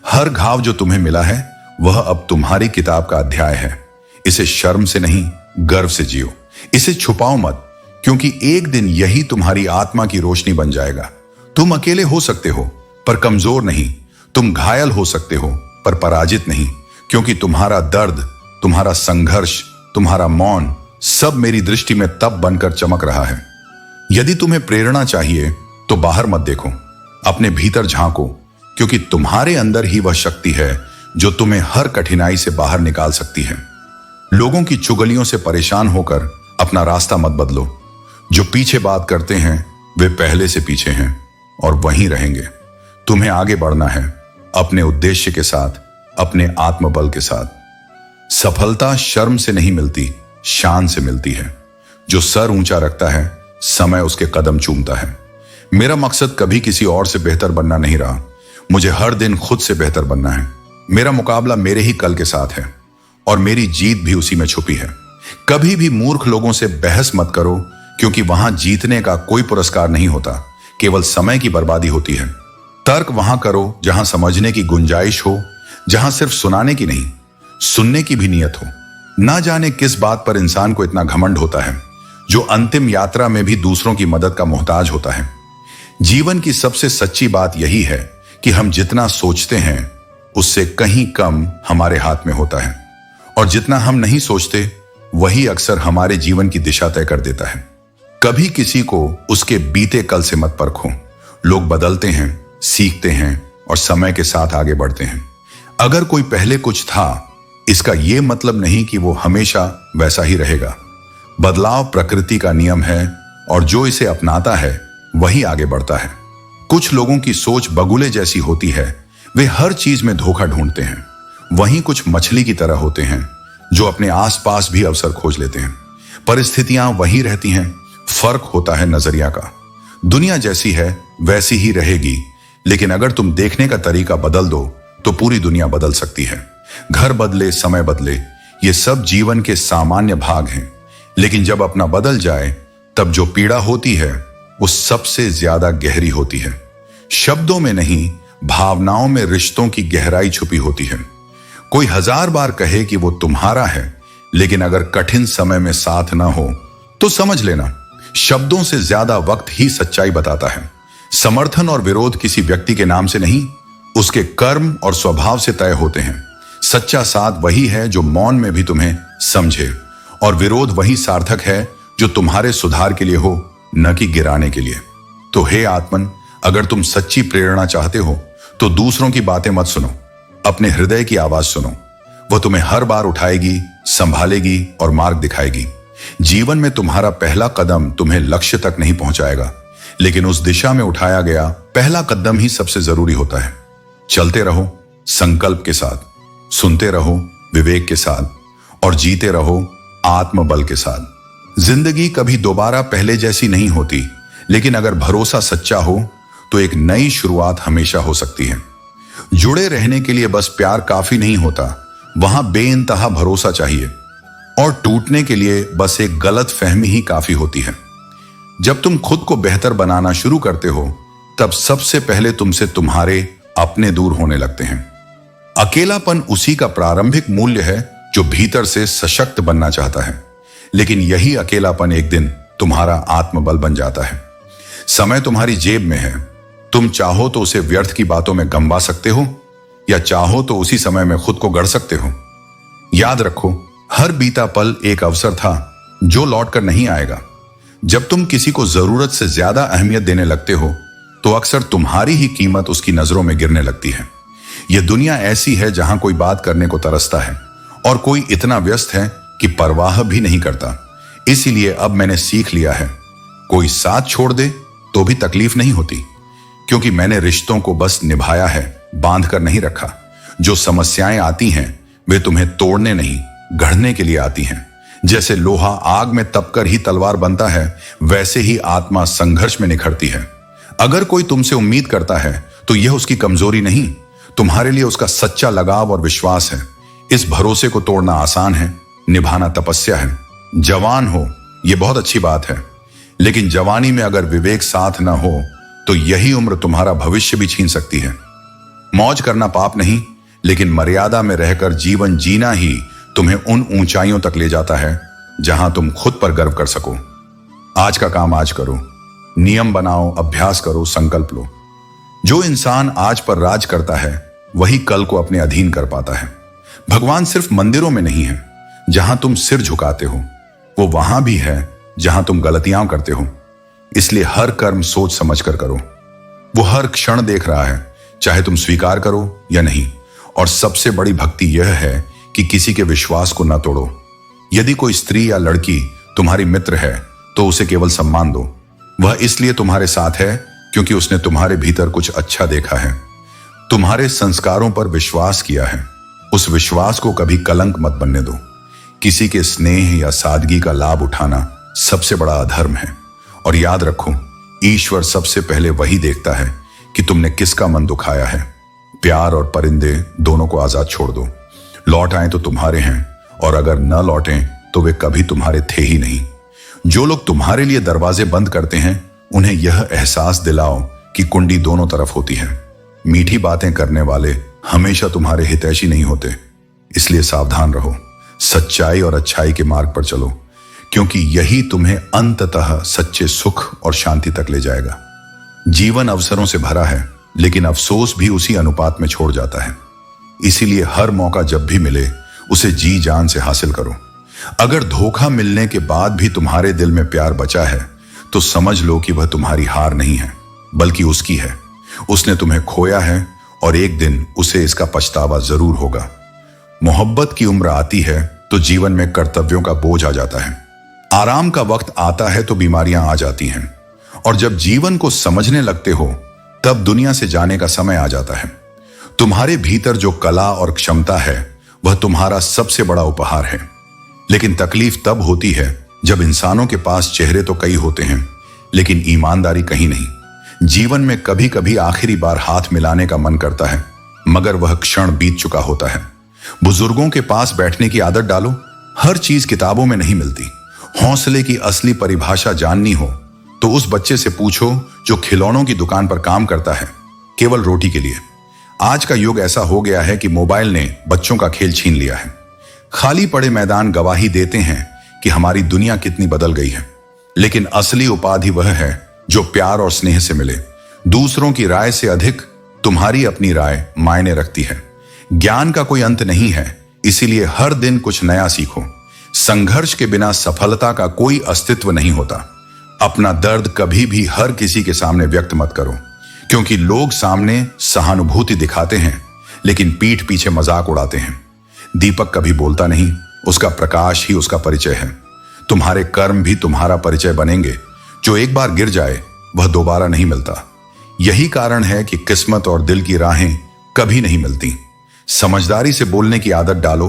हर घाव जो तुम्हें मिला है वह अब तुम्हारी किताब का अध्याय है। इसे शर्म से नहीं, गर्व से जियो। इसे छुपाओ मत, क्योंकि एक दिन यही तुम्हारी आत्मा की रोशनी बन जाएगा। तुम अकेले हो सकते हो पर कमजोर नहीं। तुम घायल हो सकते हो पर पराजित नहीं, क्योंकि तुम्हारा दर्द, तुम्हारा संघर्ष, तुम्हारा मौन सब मेरी दृष्टि में तब बनकर चमक रहा है। यदि तुम्हें प्रेरणा चाहिए तो बाहर मत देखो, अपने भीतर झांको, क्योंकि तुम्हारे अंदर ही वह शक्ति है जो तुम्हें हर कठिनाई से बाहर निकाल सकती है। लोगों की चुगलियों से परेशान होकर अपना रास्ता मत बदलो। जो पीछे बात करते हैं वे पहले से पीछे हैं और वहीं रहेंगे। तुम्हें आगे बढ़ना है, अपने उद्देश्य के साथ, अपने आत्मबल के साथ। सफलता शर्म से नहीं मिलती, शान से मिलती है। जो सर ऊंचा रखता है, समय उसके कदम चूमता है। मेरा मकसद कभी किसी और से बेहतर बनना नहीं रहा। मुझे हर दिन खुद से बेहतर बनना है। मेरा मुकाबला मेरे ही कल के साथ है और मेरी जीत भी उसी में छुपी है। कभी भी मूर्ख लोगों से बहस मत करो, क्योंकि वहां जीतने का कोई पुरस्कार नहीं होता, केवल समय की बर्बादी होती है। तर्क वहां करो जहां समझने की गुंजाइश हो, जहां सिर्फ सुनाने की नहीं, सुनने की भी नियत हो। ना जाने किस बात पर इंसान को इतना घमंड होता है, जो अंतिम यात्रा में भी दूसरों की मदद का मोहताज होता है। जीवन की सबसे सच्ची बात यही है कि हम जितना सोचते हैं उससे कहीं कम हमारे हाथ में होता है, और जितना हम नहीं सोचते वही अक्सर हमारे जीवन की दिशा तय कर देता है। कभी किसी को उसके बीते कल से मत परखो। लोग बदलते हैं, सीखते हैं और समय के साथ आगे बढ़ते हैं। अगर कोई पहले कुछ था, इसका यह मतलब नहीं कि वो हमेशा वैसा ही रहेगा। बदलाव प्रकृति का नियम है और जो इसे अपनाता है वही आगे बढ़ता है। कुछ लोगों की सोच बगुले जैसी होती है, वे हर चीज में धोखा ढूंढते हैं। वहीं कुछ मछली की तरह होते हैं जो अपने आसपास भी अवसर खोज लेते हैं। परिस्थितियां वही रहती हैं, फर्क होता है नजरिया का। दुनिया जैसी है वैसी ही रहेगी, लेकिन अगर तुम देखने का तरीका बदल दो तो पूरी दुनिया बदल सकती है। घर बदले, समय बदले, ये सब जीवन के सामान्य भाग हैं, लेकिन जब अपना बदल जाए तब जो पीड़ा होती है वो सबसे ज्यादा गहरी होती है। शब्दों में नहीं, भावनाओं में रिश्तों की गहराई छुपी होती है। कोई 1000 बार कहे कि वो तुम्हारा है, लेकिन अगर कठिन समय में साथ ना हो तो समझ लेना, शब्दों से ज्यादा वक्त ही सच्चाई बताता है। समर्थन और विरोध किसी व्यक्ति के नाम से नहीं, उसके कर्म और स्वभाव से तय होते हैं। सच्चा साथ वही है जो मौन में भी तुम्हें समझे, और विरोध वही सार्थक है जो तुम्हारे सुधार के लिए हो, न कि गिराने के लिए। तो हे आत्मन, अगर तुम सच्ची प्रेरणा चाहते हो तो दूसरों की बातें मत सुनो, अपने हृदय की आवाज सुनो। वह तुम्हें हर बार उठाएगी, संभालेगी और मार्ग दिखाएगी। जीवन में तुम्हारा पहला कदम तुम्हें लक्ष्य तक नहीं पहुंचाएगा, लेकिन उस दिशा में उठाया गया पहला कदम ही सबसे जरूरी होता है। चलते रहो संकल्प के साथ, सुनते रहो विवेक के साथ, और जीते रहो आत्मबल के साथ। जिंदगी कभी दोबारा पहले जैसी नहीं होती, लेकिन अगर भरोसा सच्चा हो तो एक नई शुरुआत हमेशा हो सकती है। जुड़े रहने के लिए बस प्यार काफी नहीं होता, वहां बेइंतहा भरोसा चाहिए, और टूटने के लिए बस एक गलत फहमी ही काफी होती है। जब तुम खुद को बेहतर बनाना शुरू करते हो तब सबसे पहले तुमसे तुम्हारे अपने दूर होने लगते हैं। अकेलापन उसी का प्रारंभिक मूल्य है जो भीतर से सशक्त बनना चाहता है, लेकिन यही अकेलापन एक दिन तुम्हारा आत्मबल बन जाता है। समय तुम्हारी जेब में है, तुम चाहो तो उसे व्यर्थ की बातों में गंवा सकते हो, या चाहो तो उसी समय में खुद को गढ़ सकते हो। याद रखो, हर बीता पल एक अवसर था जो लौटकर नहीं आएगा। जब तुम किसी को जरूरत से ज्यादा अहमियत देने लगते हो तो अक्सर तुम्हारी ही कीमत उसकी नजरों में गिरने लगती है। यह दुनिया ऐसी है जहां कोई बात करने को तरसता है और कोई इतना व्यस्त है कि परवाह भी नहीं करता। इसीलिए अब मैंने सीख लिया है, कोई साथ छोड़ दे तो भी तकलीफ नहीं होती, क्योंकि मैंने रिश्तों को बस निभाया है, बांध कर नहीं रखा। जो समस्याएं आती हैं वे तुम्हें तोड़ने नहीं, गढ़ने के लिए आती हैं। जैसे लोहा आग में तपकर ही तलवार बनता है, वैसे ही आत्मा संघर्ष में निखरती है। अगर कोई तुमसे उम्मीद करता है तो यह उसकी कमजोरी नहीं, तुम्हारे लिए उसका सच्चा लगाव और विश्वास है। इस भरोसे को तोड़ना आसान है, निभाना तपस्या है। जवान हो यह बहुत अच्छी बात है, लेकिन जवानी में अगर विवेक साथ न हो तो यही उम्र तुम्हारा भविष्य भी छीन सकती है। मौज करना पाप नहीं, लेकिन मर्यादा में रहकर जीवन जीना ही तुम्हें उन ऊंचाइयों तक ले जाता है जहां तुम खुद पर गर्व कर सको। आज का काम आज करो, नियम बनाओ, अभ्यास करो, संकल्प लो। जो इंसान आज पर राज करता है वही कल को अपने अधीन कर पाता है। भगवान सिर्फ मंदिरों में नहीं है जहां तुम सिर झुकाते हो, वो वहां भी है जहां तुम गलतियां करते हो। इसलिए हर कर्म सोच समझ कर करो। वो हर क्षण देख रहा है, चाहे तुम स्वीकार करो या नहीं। और सबसे बड़ी भक्ति यह है कि किसी के विश्वास को न तोड़ो। यदि कोई स्त्री या लड़की तुम्हारी मित्र है तो उसे केवल सम्मान दो। वह इसलिए तुम्हारे साथ है क्योंकि उसने तुम्हारे भीतर कुछ अच्छा देखा है, तुम्हारे संस्कारों पर विश्वास किया है। उस विश्वास को कभी कलंक मत बनने दो। किसी के स्नेह या सादगी का लाभ उठाना सबसे बड़ा अधर्म है। और याद रखो, ईश्वर सबसे पहले वही देखता है कि तुमने किसका मन दुखाया है। प्यार और परिंदे दोनों को आजाद छोड़ दो। लौट आए तो तुम्हारे हैं, और अगर न लौटें तो वे कभी तुम्हारे थे ही नहीं। जो लोग तुम्हारे लिए दरवाजे बंद करते हैं उन्हें यह एहसास दिलाओ कि कुंडी दोनों तरफ होती है। मीठी बातें करने वाले हमेशा तुम्हारे हितैषी नहीं होते, इसलिए सावधान रहो। सच्चाई और अच्छाई के मार्ग पर चलो, क्योंकि यही तुम्हें अंततः सच्चे सुख और शांति तक ले जाएगा। जीवन अवसरों से भरा है, लेकिन अफसोस भी उसी अनुपात में छोड़ जाता है। इसीलिए हर मौका जब भी मिले उसे जी जान से हासिल करो। अगर धोखा मिलने के बाद भी तुम्हारे दिल में प्यार बचा है तो समझ लो कि वह तुम्हारी हार नहीं है, बल्कि उसकी है। उसने तुम्हें खोया है और एक दिन उसे इसका पछतावा जरूर होगा। मोहब्बत की उम्र आती है तो जीवन में कर्तव्यों का बोझ आ जाता है। आराम का वक्त आता है तो बीमारियां आ जाती हैं। और जब जीवन को समझने लगते हो तब दुनिया से जाने का समय आ जाता है। तुम्हारे भीतर जो कला और क्षमता है वह तुम्हारा सबसे बड़ा उपहार है। लेकिन तकलीफ तब होती है जब इंसानों के पास चेहरे तो कई होते हैं, लेकिन ईमानदारी कहीं नहीं। जीवन में कभी कभी आखिरी बार हाथ मिलाने का मन करता है, मगर वह क्षण बीत चुका होता है। बुजुर्गों के पास बैठने की आदत डालो। हर चीज किताबों में नहीं मिलती। हौसले की असली परिभाषा जाननी हो तो उस बच्चे से पूछो जो खिलौनों की दुकान पर काम करता है केवल रोटी के लिए। आज का युग ऐसा हो गया है कि मोबाइल ने बच्चों का खेल छीन लिया है। खाली पड़े मैदान गवाही देते हैं कि हमारी दुनिया कितनी बदल गई है, लेकिन असली उपाधि वह है जो प्यार और स्नेह से मिले। दूसरों की राय से अधिक तुम्हारी अपनी राय मायने रखती है। ज्ञान का कोई अंत नहीं है, इसीलिए हर दिन कुछ नया सीखो। संघर्ष के बिना सफलता का कोई अस्तित्व नहीं होता। अपना दर्द कभी भी हर किसी के सामने व्यक्त मत करो, क्योंकि लोग सामने सहानुभूति दिखाते हैं लेकिन पीठ पीछे मजाक उड़ाते हैं। दीपक कभी बोलता नहीं, उसका प्रकाश ही उसका परिचय है। तुम्हारे कर्म भी तुम्हारा परिचय बनेंगे। जो एक बार गिर जाए वह दोबारा नहीं मिलता। यही कारण है कि किस्मत और दिल की राहें कभी नहीं मिलती। समझदारी से बोलने की आदत डालो,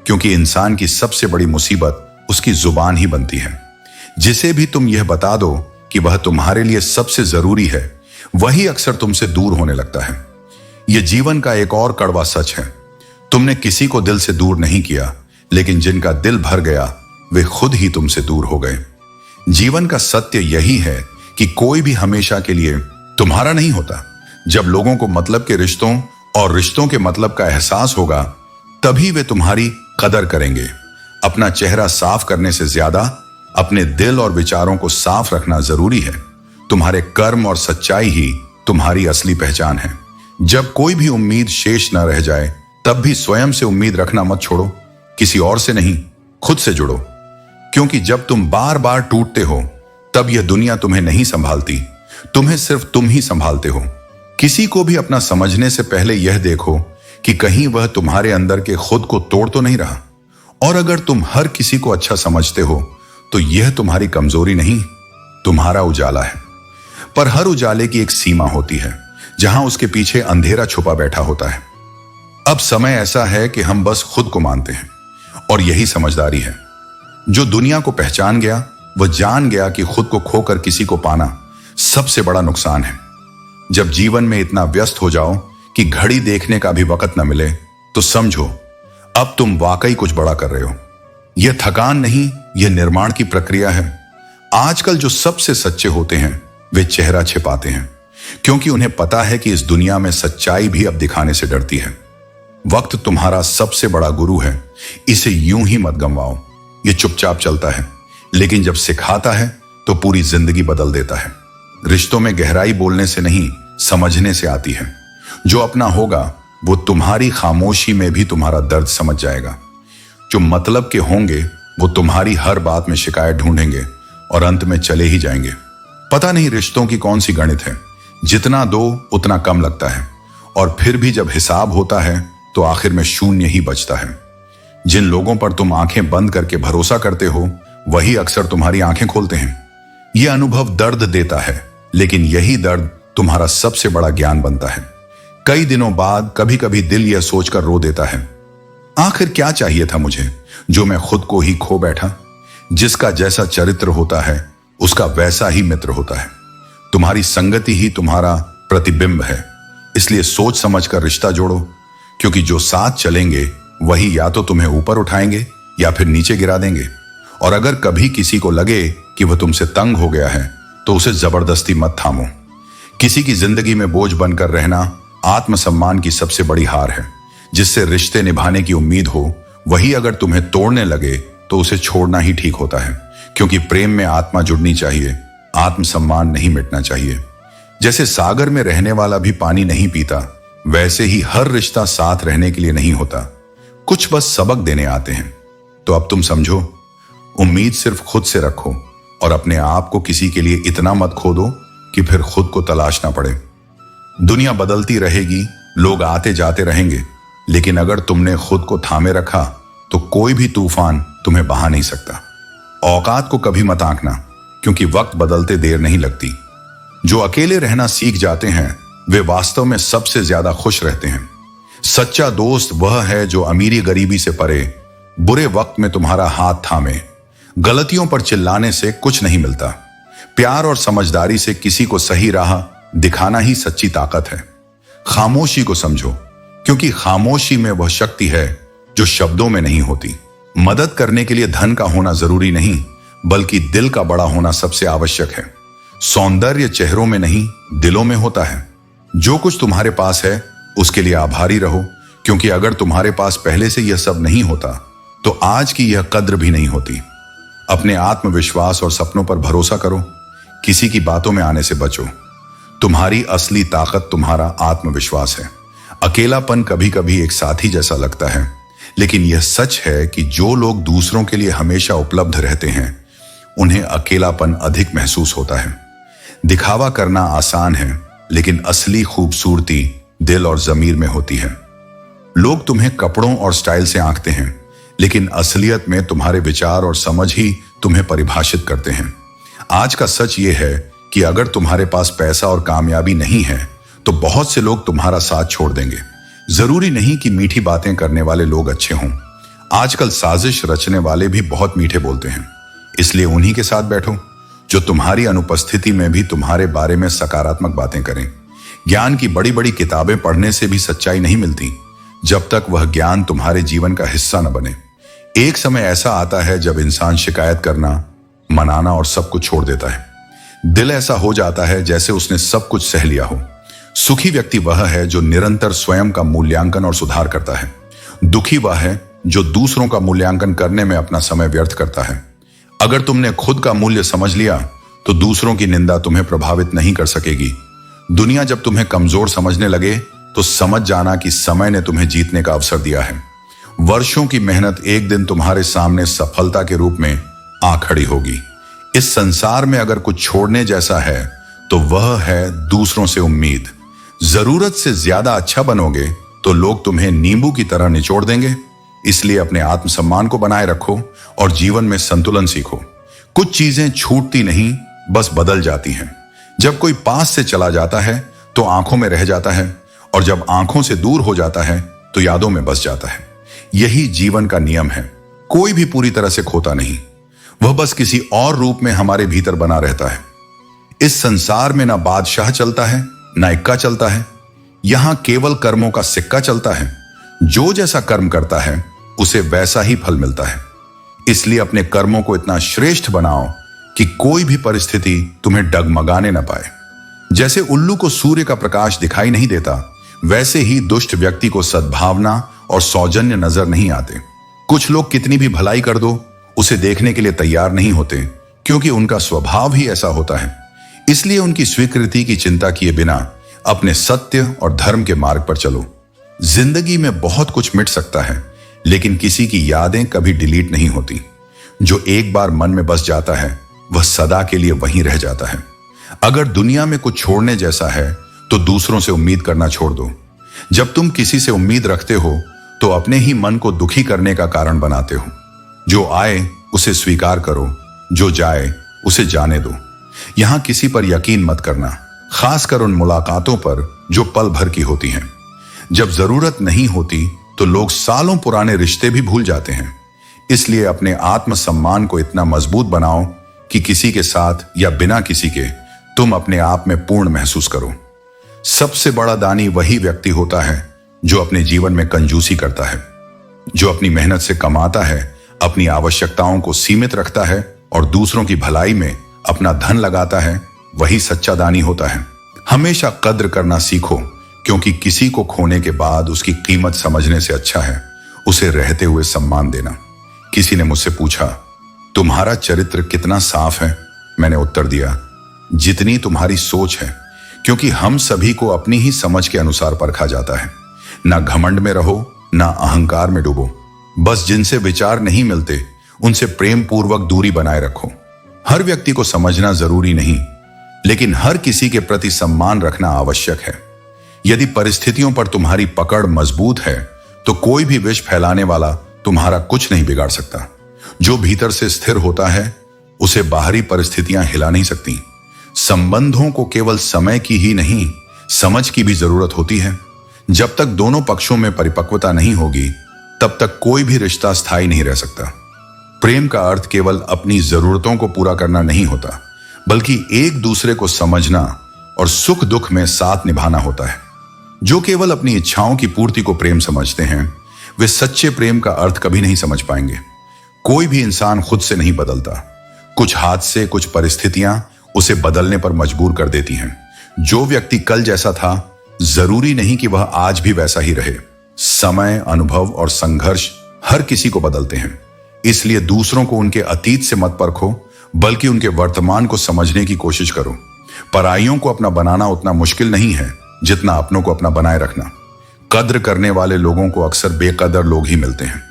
क्योंकि इंसान की सबसे बड़ी मुसीबत उसकी जुबान ही बनती है। जिसे भी तुम यह बता दो कि वह तुम्हारे लिए सबसे जरूरी है, वही अक्सर तुमसे दूर होने लगता है। यह जीवन का एक और कड़वा सच है। तुमने किसी को दिल से दूर नहीं किया, लेकिन जिनका दिल भर गया वे खुद ही तुमसे दूर हो गए। जीवन का सत्य यही है कि कोई भी हमेशा के लिए तुम्हारा नहीं होता। जब लोगों को मतलब के रिश्तों और रिश्तों के मतलब का एहसास होगा, तभी वे तुम्हारी कदर करेंगे। अपना चेहरा साफ करने से ज्यादा अपने दिल और विचारों को साफ रखना जरूरी है। तुम्हारे कर्म और सच्चाई ही तुम्हारी असली पहचान है। जब कोई भी उम्मीद शेष न रह जाए, तब भी स्वयं से उम्मीद रखना मत छोड़ो। किसी और से नहीं, खुद से जुड़ो, क्योंकि जब तुम बार बार टूटते हो तब यह दुनिया तुम्हें नहीं संभालती, तुम्हें सिर्फ तुम ही संभालते हो। किसी को भी अपना समझने से पहले यह देखो कि कहीं वह तुम्हारे अंदर के खुद को तोड़ तो नहीं रहा। और अगर तुम हर किसी को अच्छा समझते हो तो यह तुम्हारी कमजोरी नहीं, तुम्हारा उजाला है। पर हर उजाले की एक सीमा होती है जहां उसके पीछे अंधेरा छुपा बैठा होता है। अब समय ऐसा है कि हम बस खुद को मानते हैं, और यही समझदारी है। जो दुनिया को पहचान गया वह जान गया कि खुद को खोकर किसी को पाना सबसे बड़ा नुकसान है। जब जीवन में इतना व्यस्त हो जाओ कि घड़ी देखने का भी वक्त न मिले, तो समझो अब तुम वाकई कुछ बड़ा कर रहे हो। यह थकान नहीं, यह निर्माण की प्रक्रिया है। आजकल जो सबसे सच्चे होते हैं वे चेहरा छिपाते हैं, क्योंकि उन्हें पता है कि इस दुनिया में सच्चाई भी अब दिखाने से डरती है। वक्त तुम्हारा सबसे बड़ा गुरु है, इसे यूं ही मत गंवाओ। यह चुपचाप चलता है, लेकिन जब सिखाता है तो पूरी जिंदगी बदल देता है। रिश्तों में गहराई बोलने से नहीं, समझने से आती है। जो अपना होगा वो तुम्हारी खामोशी में भी तुम्हारा दर्द समझ जाएगा। जो मतलब के होंगे वो तुम्हारी हर बात में शिकायत ढूंढेंगे और अंत में चले ही जाएंगे। पता नहीं रिश्तों की कौन सी गणित है, जितना दो उतना कम लगता है, और फिर भी जब हिसाब होता है तो आखिर में शून्य ही बचता है। जिन लोगों पर तुम आंखें बंद करके भरोसा करते हो वही अक्सर तुम्हारी आंखें खोलते हैं। यह अनुभव दर्द देता है, लेकिन यही दर्द तुम्हारा सबसे बड़ा ज्ञान बनता है। कई दिनों बाद कभी कभी दिल यह सोचकर रो देता है, आखिर क्या चाहिए था मुझे, जो मैं खुद को ही खो बैठा। जिसका जैसा चरित्र होता है उसका वैसा ही मित्र होता है। तुम्हारी संगति ही तुम्हारा प्रतिबिंब है, इसलिए सोच समझकर रिश्ता जोड़ो, क्योंकि जो साथ चलेंगे वही या तो तुम्हें ऊपर उठाएंगे या फिर नीचे गिरा देंगे। और अगर कभी किसी को लगे कि वह तुमसे तंग हो गया है तो उसे जबरदस्ती मत थामो। किसी की जिंदगी में बोझ बनकर रहना आत्मसम्मान की सबसे बड़ी हार है। जिससे रिश्ते निभाने की उम्मीद हो वही अगर तुम्हें तोड़ने लगे तो उसे छोड़ना ही ठीक होता है, क्योंकि प्रेम में आत्मा जुड़नी चाहिए, आत्मसम्मान नहीं मिटना चाहिए। जैसे सागर में रहने वाला भी पानी नहीं पीता, वैसे ही हर रिश्ता साथ रहने के लिए नहीं होता, कुछ बस सबक देने आते हैं। तो अब तुम समझो, उम्मीद सिर्फ खुद से रखो और अपने आप को किसी के लिए इतना मत खो दो कि फिर खुद को तलाशना पड़े। दुनिया बदलती रहेगी, लोग आते जाते रहेंगे, लेकिन अगर तुमने खुद को थामे रखा तो कोई भी तूफान तुम्हें बहा नहीं सकता। औकात को कभी मत आंकना, क्योंकि वक्त बदलते देर नहीं लगती। जो अकेले रहना सीख जाते हैं वे वास्तव में सबसे ज्यादा खुश रहते हैं। सच्चा दोस्त वह है जो अमीरी गरीबी से परे बुरे वक्त में तुम्हारा हाथ थामे। गलतियों पर चिल्लाने से कुछ नहीं मिलता। प्यार और समझदारी से किसी को सही राह दिखाना ही सच्ची ताकत है। खामोशी को समझो, क्योंकि खामोशी में वह शक्ति है जो शब्दों में नहीं होती। मदद करने के लिए धन का होना जरूरी नहीं, बल्कि दिल का बड़ा होना सबसे आवश्यक है। सौंदर्य चेहरों में नहीं, दिलों में होता है। जो कुछ तुम्हारे पास है उसके लिए आभारी रहो, क्योंकि अगर तुम्हारे पास पहले से यह सब नहीं होता तो आज की यह कद्र भी नहीं होती। अपने आत्मविश्वास और सपनों पर भरोसा करो, किसी की बातों में आने से बचो। तुम्हारी असली ताकत तुम्हारा आत्मविश्वास है। अकेलापन कभी कभी एक साथी जैसा लगता है, लेकिन यह सच है कि जो लोग दूसरों के लिए हमेशा उपलब्ध रहते हैं उन्हें अकेलापन अधिक महसूस होता है। दिखावा करना आसान है, लेकिन असली खूबसूरती दिल और जमीर में होती है। लोग तुम्हें कपड़ों और स्टाइल से आंकते हैं, लेकिन असलियत में तुम्हारे विचार और समझ ही तुम्हें परिभाषित करते हैं। आज का सच यह है कि अगर तुम्हारे पास पैसा और कामयाबी नहीं है तो बहुत से लोग तुम्हारा साथ छोड़ देंगे। जरूरी नहीं कि मीठी बातें करने वाले लोग अच्छे हों। आजकल साजिश रचने वाले भी बहुत मीठे बोलते हैं, इसलिए उन्हीं के साथ बैठो जो तुम्हारी अनुपस्थिति में भी तुम्हारे बारे में सकारात्मक बातें करें। ज्ञान की बड़ी बड़ी किताबें पढ़ने से भी सच्चाई नहीं मिलती, जब तक वह ज्ञान तुम्हारे जीवन का हिस्सा न बने। एक समय ऐसा आता है जब इंसान शिकायत करना, मनाना और सब कुछ छोड़ देता है। दिल ऐसा हो जाता है जैसे उसने सब कुछ सह लिया हो। सुखी व्यक्ति वह है जो निरंतर स्वयं का मूल्यांकन और सुधार करता है। दुखी वह है जो दूसरों का मूल्यांकन करने में अपना समय व्यर्थ करता है। अगर तुमने खुद का मूल्य समझ लिया तो दूसरों की निंदा तुम्हें प्रभावित नहीं कर सकेगी। दुनिया जब तुम्हें कमजोर समझने लगे तो समझ जाना कि समय ने तुम्हें जीतने का अवसर दिया है। वर्षों की मेहनत एक दिन तुम्हारे सामने सफलता के रूप में आ खड़ी होगी। इस संसार में अगर कुछ छोड़ने जैसा है तो वह है दूसरों से उम्मीद। जरूरत से ज्यादा अच्छा बनोगे तो लोग तुम्हें नींबू की तरह निचोड़ देंगे। इसलिए अपने आत्मसम्मान को बनाए रखो और जीवन में संतुलन सीखो। कुछ चीजें छूटती नहीं, बस बदल जाती हैं। जब कोई पास से चला जाता है तो आंखों में रह जाता है, और जब आंखों से दूर हो जाता है तो यादों में बस जाता है। यही जीवन का नियम है। कोई भी पूरी तरह से खोता नहीं, वह बस किसी और रूप में हमारे भीतर बना रहता है। इस संसार में ना बादशाह चलता है, ना इक्का चलता है। यहां केवल कर्मों का सिक्का चलता है। जो जैसा कर्म करता है उसे वैसा ही फल मिलता है। इसलिए अपने कर्मों को इतना श्रेष्ठ बनाओ कि कोई भी परिस्थिति तुम्हें डगमगाने न पाए। जैसे उल्लू को सूर्य का प्रकाश दिखाई नहीं देता, वैसे ही दुष्ट व्यक्ति को सद्भावना और सौजन्य नजर नहीं आते। कुछ लोग कितनी भी भलाई कर दो, उसे देखने के लिए तैयार नहीं होते, क्योंकि उनका स्वभाव ही ऐसा होता है। इसलिए उनकी स्वीकृति की चिंता किए बिना अपने सत्य और धर्म के मार्ग पर चलो। जिंदगी में बहुत कुछ मिट सकता है, लेकिन किसी की यादें कभी डिलीट नहीं होती। जो एक बार मन में बस जाता है वह सदा के लिए वहीं रह जाता है। अगर दुनिया में कुछ छोड़ने जैसा है तो दूसरों से उम्मीद करना छोड़ दो। जब तुम किसी से उम्मीद रखते हो तो अपने ही मन को दुखी करने का कारण बनाते हो। जो आए उसे स्वीकार करो, जो जाए उसे जाने दो। यहां किसी पर यकीन मत करना, खासकर उन मुलाकातों पर जो पल भर की होती हैं। जब जरूरत नहीं होती तो लोग सालों पुराने रिश्ते भी भूल जाते हैं। इसलिए अपने आत्मसम्मान को इतना मजबूत बनाओ कि किसी के साथ या बिना किसी के तुम अपने आप में पूर्ण महसूस करो। सबसे बड़ा दानी वही व्यक्ति होता है जो अपने जीवन में कंजूसी करता है, जो अपनी मेहनत से कमाता है, अपनी आवश्यकताओं को सीमित रखता है और दूसरों की भलाई में अपना धन लगाता है। वही सच्चा दानी होता है। हमेशा कद्र करना सीखो, क्योंकि किसी को खोने के बाद उसकी कीमत समझने से अच्छा है उसे रहते हुए सम्मान देना। किसी ने मुझसे पूछा, तुम्हारा चरित्र कितना साफ है? मैंने उत्तर दिया, जितनी तुम्हारी सोच है, क्योंकि हम सभी को अपनी ही समझ के अनुसार परखा जाता है। ना घमंड में रहो, ना अहंकार में डूबो। बस जिनसे विचार नहीं मिलते उनसे प्रेम पूर्वक दूरी बनाए रखो। हर व्यक्ति को समझना जरूरी नहीं, लेकिन हर किसी के प्रति सम्मान रखना आवश्यक है। यदि परिस्थितियों पर तुम्हारी पकड़ मजबूत है तो कोई भी विष फैलाने वाला तुम्हारा कुछ नहीं बिगाड़ सकता। जो भीतर से स्थिर होता है उसे बाहरी परिस्थितियां हिला नहीं सकती। संबंधों को केवल समय की ही नहीं, समझ की भी जरूरत होती है। जब तक दोनों पक्षों में परिपक्वता नहीं होगी तब तक कोई भी रिश्ता स्थायी नहीं रह सकता। प्रेम का अर्थ केवल अपनी जरूरतों को पूरा करना नहीं होता, बल्कि एक दूसरे को समझना और सुख दुख में साथ निभाना होता है। जो केवल अपनी इच्छाओं की पूर्ति को प्रेम समझते हैं वे सच्चे प्रेम का अर्थ कभी नहीं समझ पाएंगे। कोई भी इंसान खुद से नहीं बदलता। कुछ हादसे, कुछ परिस्थितियां उसे बदलने पर मजबूर कर देती हैं। जो व्यक्ति कल जैसा था जरूरी नहीं कि वह आज भी वैसा ही रहे। समय, अनुभव और संघर्ष हर किसी को बदलते हैं। इसलिए दूसरों को उनके अतीत से मत परखो, बल्कि उनके वर्तमान को समझने की कोशिश करो। पराइयों को अपना बनाना उतना मुश्किल नहीं है जितना अपनों को अपना बनाए रखना। कद्र करने वाले लोगों को अक्सर बेकदर लोग ही मिलते हैं।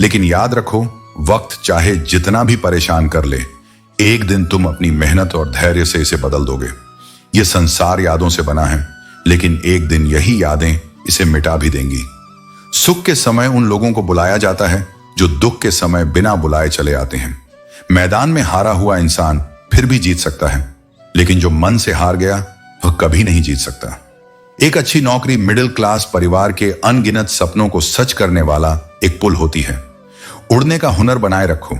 लेकिन याद रखो, वक्त चाहे जितना भी परेशान कर ले, एक दिन तुम अपनी मेहनत और धैर्य से इसे बदल दोगे। यह संसार यादों से बना है, लेकिन एक दिन यही यादें इसे मिटा भी देंगी। सुख के समय उन लोगों को बुलाया जाता है जो दुख के समय बिना बुलाए चले आते हैं। मैदान में हारा हुआ इंसान फिर भी जीत सकता है, लेकिन जो मन से हार गया वह कभी नहीं जीत सकता। एक अच्छी नौकरी मिडिल क्लास परिवार के अनगिनत सपनों को सच करने वाला एक पुल होती है। उड़ने का हुनर बनाए रखो।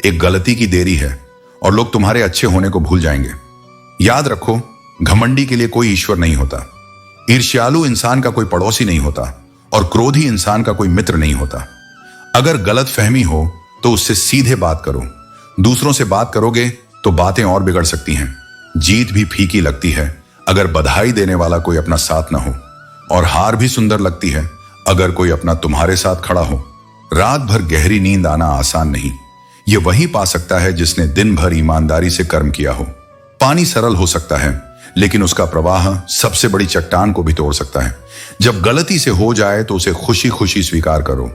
एक गलती की देरी है और लोग तुम्हारे अच्छे होने को भूल जाएंगे। याद रखो, घमंडी के लिए कोई ईश्वर नहीं होता। ईर्ष्यालु इंसान का कोई पड़ोसी नहीं होता और क्रोधी इंसान का कोई मित्र नहीं होता। अगर गलत फहमी हो तो उससे सीधे बात करो। दूसरों से बात करोगे तो बातें और बिगड़ सकती हैं। जीत भी फीकी लगती है अगर बधाई देने वाला कोई अपना साथ ना हो, और हार भी सुंदर लगती है अगर कोई अपना तुम्हारे साथ खड़ा हो। रात भर गहरी नींद आना आसान नहीं। यह वही पा सकता है जिसने दिन भर ईमानदारी से कर्म किया हो। पानी सरल हो सकता है, लेकिन उसका प्रवाह सबसे बड़ी चट्टान को भी तोड़ सकता है। जब गलती से हो जाए तो उसे खुशी खुशी स्वीकार करो,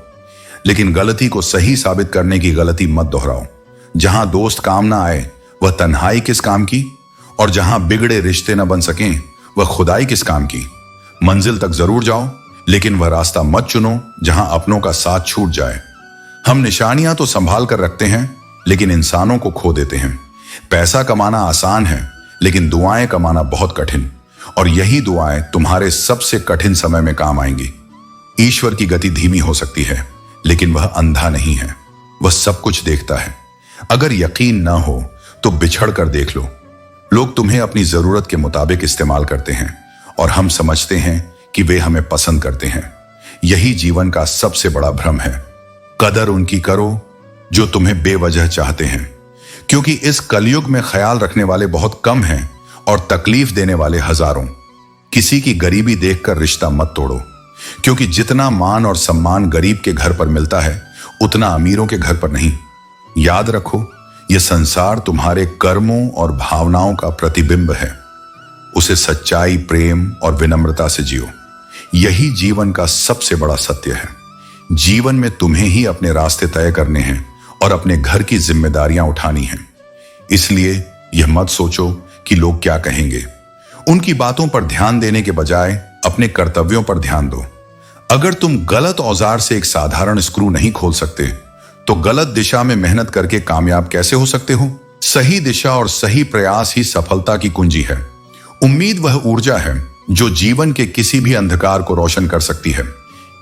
लेकिन गलती को सही साबित करने की गलती मत दोहराओ। जहां दोस्त काम ना आए वह तन्हाई किस काम की, और जहां बिगड़े रिश्ते न बन सकें वह खुदाई किस काम की। मंजिल तक जरूर जाओ, लेकिन वह रास्ता मत चुनो जहां अपनों का साथ छूट जाए। हम निशानियां तो संभाल कर रखते हैं, लेकिन इंसानों को खो देते हैं। पैसा कमाना आसान है, लेकिन दुआएं कमाना बहुत कठिन, और यही दुआएं तुम्हारे सबसे कठिन समय में काम आएंगी। ईश्वर की गति धीमी हो सकती है, लेकिन वह अंधा नहीं है, वह सब कुछ देखता है। अगर यकीन न हो तो बिछड़ कर देख लो। लोग तुम्हें अपनी जरूरत के मुताबिक इस्तेमाल करते हैं, और हम समझते हैं कि वे हमें पसंद करते हैं। यही जीवन का सबसे बड़ा भ्रम है। कदर उनकी करो जो तुम्हें बेवजह चाहते हैं, क्योंकि इस कलयुग में ख्याल रखने वाले बहुत कम हैं और तकलीफ देने वाले हजारों। किसी की गरीबी देखकर रिश्ता मत तोड़ो, क्योंकि जितना मान और सम्मान गरीब के घर पर मिलता है, उतना अमीरों के घर पर नहीं। याद रखो, यह संसार तुम्हारे कर्मों और भावनाओं का प्रतिबिंब है। उसे सच्चाई, प्रेम और विनम्रता से जियो। यही जीवन का सबसे बड़ा सत्य है। जीवन में तुम्हें ही अपने रास्ते तय करने हैं और अपने घर की जिम्मेदारियां उठानी हैं। इसलिए यह मत सोचो कि लोग क्या कहेंगे। उनकी बातों पर ध्यान देने के बजाय अपने कर्तव्यों पर ध्यान दो। अगर तुम गलत औजार से एक साधारण स्क्रू नहीं खोल सकते, तो गलत दिशा में मेहनत करके कामयाब कैसे हो सकते हो? सही दिशा और सही प्रयास ही सफलता की कुंजी है। उम्मीद वह ऊर्जा है जो जीवन के किसी भी अंधकार को रोशन कर सकती है।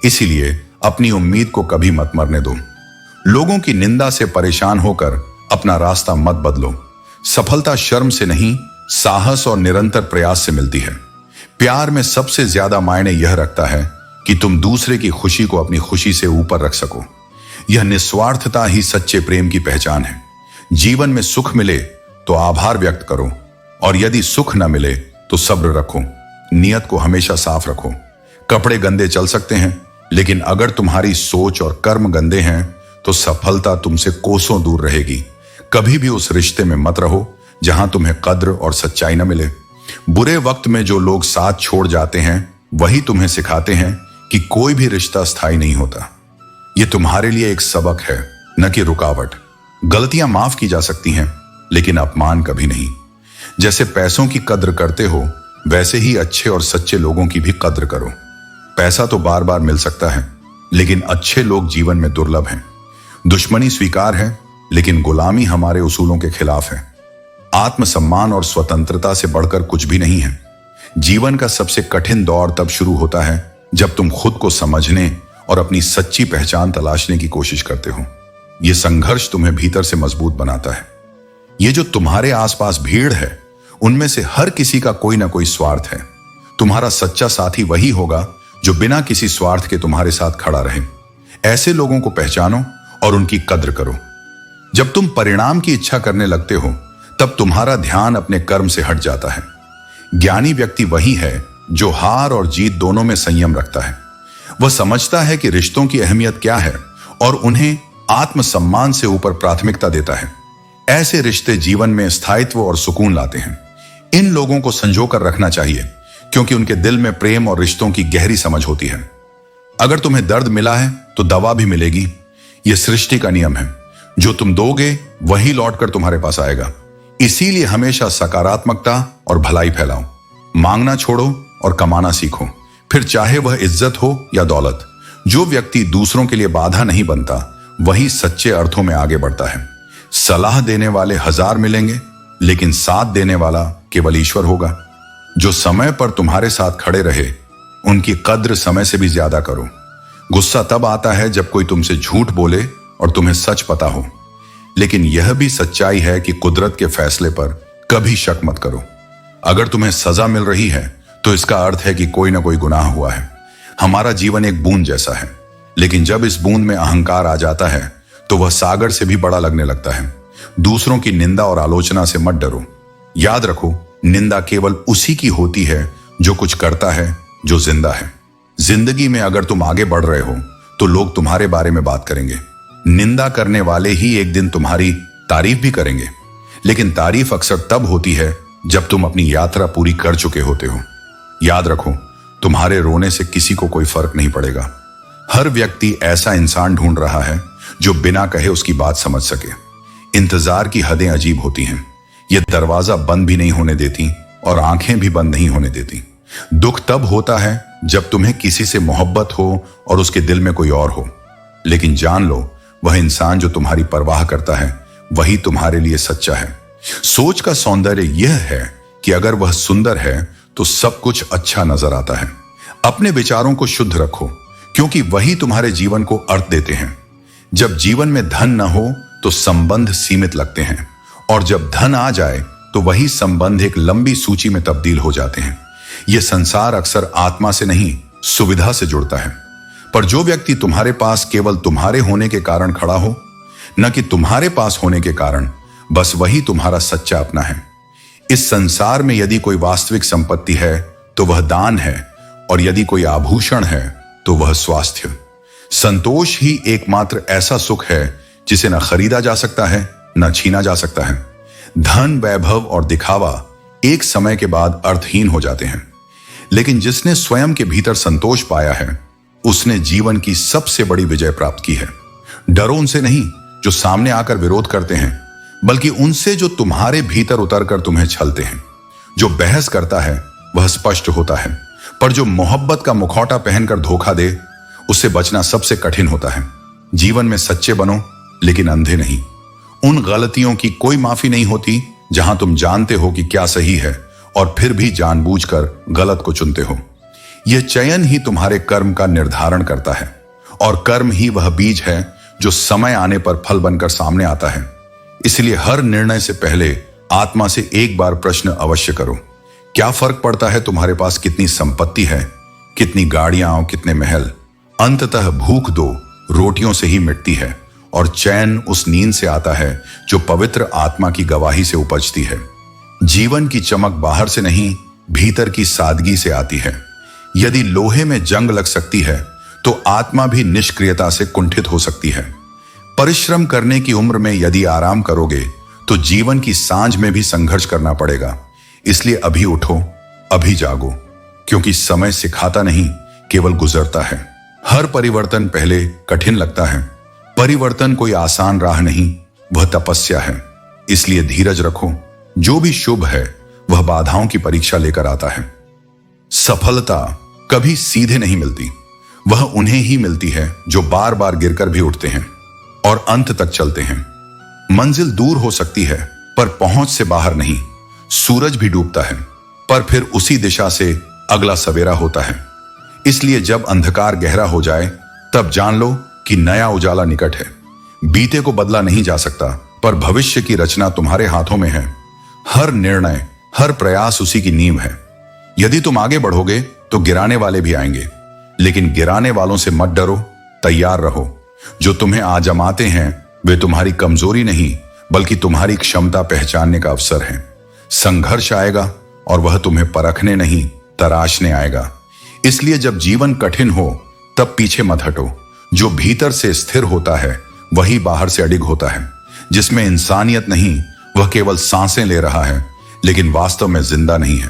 इसीलिए अपनी उम्मीद को कभी मत मरने दो। लोगों की निंदा से परेशान होकर अपना रास्ता मत बदलो। सफलता शर्म से नहीं, साहस और निरंतर प्रयास से मिलती है। प्यार में सबसे ज्यादा मायने यह रखता है कि तुम दूसरे की खुशी को अपनी खुशी से ऊपर रख सको। यह निस्वार्थता ही सच्चे प्रेम की पहचान है। जीवन में सुख मिले तो आभार व्यक्त करो, और यदि सुख न मिले तो सब्र रखो। नियत को हमेशा साफ रखो। कपड़े गंदे चल सकते हैं, लेकिन अगर तुम्हारी सोच और कर्म गंदे हैं तो सफलता तुमसे कोसों दूर रहेगी। कभी भी उस रिश्ते में मत रहो जहां तुम्हें कद्र और सच्चाई न मिले। बुरे वक्त में जो लोग साथ छोड़ जाते हैं, वही तुम्हें सिखाते हैं कि कोई भी रिश्ता स्थायी नहीं होता। यह तुम्हारे लिए एक सबक है, न कि रुकावट। गलतियां माफ की जा सकती हैं, लेकिन अपमान कभी नहीं। जैसे पैसों की कद्र करते हो, वैसे ही अच्छे और सच्चे लोगों की भी कद्र करो। पैसा तो बार बार मिल सकता है, लेकिन अच्छे लोग जीवन में दुर्लभ हैं। दुश्मनी स्वीकार है, लेकिन गुलामी हमारे उसूलों के खिलाफ है। आत्मसम्मान और स्वतंत्रता से बढ़कर कुछ भी नहीं है। जीवन का सबसे कठिन दौर तब शुरू होता है जब तुम खुद को समझने और अपनी सच्ची पहचान तलाशने की कोशिश करते हो। यह संघर्ष तुम्हें भीतर से मजबूत बनाता है। ये जो तुम्हारे आसपास भीड़ है, उनमें से हर किसी का कोई ना कोई स्वार्थ है। तुम्हारा सच्चा साथी वही होगा जो बिना किसी स्वार्थ के तुम्हारे साथ खड़ा रहे। ऐसे लोगों को पहचानो और उनकी कद्र करो। जब तुम परिणाम की इच्छा करने लगते हो, तब तुम्हारा ध्यान अपने कर्म से हट जाता है। ज्ञानी व्यक्ति वही है जो हार और जीत दोनों में संयम रखता है। वह समझता है कि रिश्तों की अहमियत क्या है और उन्हें आत्मसम्मान से ऊपर प्राथमिकता देता है। ऐसे रिश्ते जीवन में स्थायित्व और सुकून लाते हैं। इन लोगों को संजो कर रखना चाहिए, क्योंकि उनके दिल में प्रेम और रिश्तों की गहरी समझ होती है। अगर तुम्हें दर्द मिला है तो दवा भी मिलेगी। यह सृष्टि का नियम है। जो तुम दोगे वही लौटकर तुम्हारे पास आएगा। इसीलिए हमेशा सकारात्मकता और भलाई फैलाओ। मांगना छोड़ो और कमाना सीखो, फिर चाहे वह इज्जत हो या दौलत। जो व्यक्ति दूसरों के लिए बाधा नहीं बनता, वही सच्चे अर्थों में आगे बढ़ता है। सलाह देने वाले हजार मिलेंगे, लेकिन साथ देने वाला केवल ईश्वर होगा। जो समय पर तुम्हारे साथ खड़े रहे, उनकी कद्र समय से भी ज्यादा करो। गुस्सा तब आता है जब कोई तुमसे झूठ बोले और तुम्हें सच पता हो, लेकिन यह भी सच्चाई है कि कुदरत के फैसले पर कभी शक मत करो। अगर तुम्हें सजा मिल रही है तो इसका अर्थ है कि कोई ना कोई गुनाह हुआ है। हमारा जीवन एक बूंद जैसा है, लेकिन जब इस बूंद में अहंकार आ जाता है तो वह सागर से भी बड़ा लगने लगता है। दूसरों की निंदा और आलोचना से मत डरो। याद रखो, निंदा केवल उसी की होती है जो कुछ करता है, जो जिंदा है। जिंदगी में अगर तुम आगे बढ़ रहे हो तो लोग तुम्हारे बारे में बात करेंगे। निंदा करने वाले ही एक दिन तुम्हारी तारीफ भी करेंगे, लेकिन तारीफ अक्सर तब होती है जब तुम अपनी यात्रा पूरी कर चुके होते हो। याद रखो, तुम्हारे रोने से किसी को कोई फर्क नहीं पड़ेगा। हर व्यक्ति ऐसा इंसान ढूंढ रहा है जो बिना कहे उसकी बात समझ सके। इंतजार की हदें अजीब होती हैं। यह दरवाजा बंद भी नहीं होने देती और आंखें भी बंद नहीं होने देती। दुख तब होता है जब तुम्हें किसी से मोहब्बत हो और उसके दिल में कोई और हो, लेकिन जान लो, वह इंसान जो तुम्हारी परवाह करता है वही तुम्हारे लिए सच्चा है। सोच का सौंदर्य यह है कि अगर वह सुंदर है तो सब कुछ अच्छा नजर आता है। अपने विचारों को शुद्ध रखो, क्योंकि वही तुम्हारे जीवन को अर्थ देते हैं। जब जीवन में धन न हो तो संबंध सीमित लगते हैं, और जब धन आ जाए तो वही संबंध एक लंबी सूची में तब्दील हो जाते हैं। यह संसार अक्सर आत्मा से नहीं, सुविधा से जुड़ता है। पर जो व्यक्ति तुम्हारे पास केवल तुम्हारे होने के कारण खड़ा हो, न कि तुम्हारे पास होने के कारण, बस वही तुम्हारा सच्चा अपना है। इस संसार में यदि कोई वास्तविक संपत्ति है तो वह दान है, और यदि कोई आभूषण है तो वह स्वास्थ्य। संतोष ही एकमात्र ऐसा सुख है जिसे न खरीदा जा सकता है, न छीना जा सकता है। धन, वैभव और दिखावा एक समय के बाद अर्थहीन हो जाते हैं, लेकिन जिसने स्वयं के भीतर संतोष पाया है उसने जीवन की सबसे बड़ी विजय प्राप्त की है। डरो उनसे नहीं जो सामने आकर विरोध करते हैं, बल्कि उनसे जो तुम्हारे भीतर उतरकर तुम्हें छलते हैं। जो बहस करता है वह स्पष्ट होता है, पर जो मोहब्बत का मुखौटा पहनकर धोखा दे उससे बचना सबसे कठिन होता है। जीवन में सच्चे बनो, लेकिन अंधे नहीं। उन गलतियों की कोई माफी नहीं होती जहां तुम जानते हो कि क्या सही है और फिर भी जानबूझकर गलत को चुनते हो। यह चयन ही तुम्हारे कर्म का निर्धारण करता है, और कर्म ही वह बीज है जो समय आने पर फल बनकर सामने आता है। इसलिए हर निर्णय से पहले आत्मा से एक बार प्रश्न अवश्य करो, क्या फर्क पड़ता है तुम्हारे पास कितनी संपत्ति है, कितनी गाड़ियां और कितने महल? अंततः भूख दो रोटियों से ही मिटती है, और चैन उस नींद से आता है जो पवित्र आत्मा की गवाही से उपजती है। जीवन की चमक बाहर से नहीं, भीतर की सादगी से आती है। यदि लोहे में जंग लग सकती है तो आत्मा भी निष्क्रियता से कुंठित हो सकती है। परिश्रम करने की उम्र में यदि आराम करोगे तो जीवन की सांझ में भी संघर्ष करना पड़ेगा। इसलिए अभी उठो, अभी जागो, क्योंकि समय सिखाता नहीं, केवल गुजरता है। हर परिवर्तन पहले कठिन लगता है। परिवर्तन कोई आसान राह नहीं, वह तपस्या है। इसलिए धीरज रखो। जो भी शुभ है वह बाधाओं की परीक्षा लेकर आता है। सफलता कभी सीधे नहीं मिलती, वह उन्हें ही मिलती है जो बार बार गिरकर भी उठते हैं और अंत तक चलते हैं। मंजिल दूर हो सकती है पर पहुंच से बाहर नहीं। सूरज भी डूबता है पर फिर उसी दिशा से अगला सवेरा होता है। इसलिए जब अंधकार गहरा हो जाए तब जान लो कि नया उजाला निकट है। बीते को बदला नहीं जा सकता, पर भविष्य की रचना तुम्हारे हाथों में है। हर निर्णय, हर प्रयास उसी की नींव है। यदि तुम आगे बढ़ोगे तो गिराने वाले भी आएंगे, लेकिन गिराने वालों से मत डरो, तैयार रहो। जो तुम्हें आजमाते हैं वे तुम्हारी कमजोरी नहीं, बल्कि तुम्हारी क्षमता पहचानने का अवसर है। संघर्ष आएगा और वह तुम्हें परखने नहीं, तराशने आएगा। इसलिए जब जीवन कठिन हो तब पीछे मत हटो। जो भीतर से स्थिर होता है वही बाहर से अडिग होता है। जिसमें इंसानियत नहीं, वह केवल सांसें ले रहा है, लेकिन वास्तव में जिंदा नहीं है।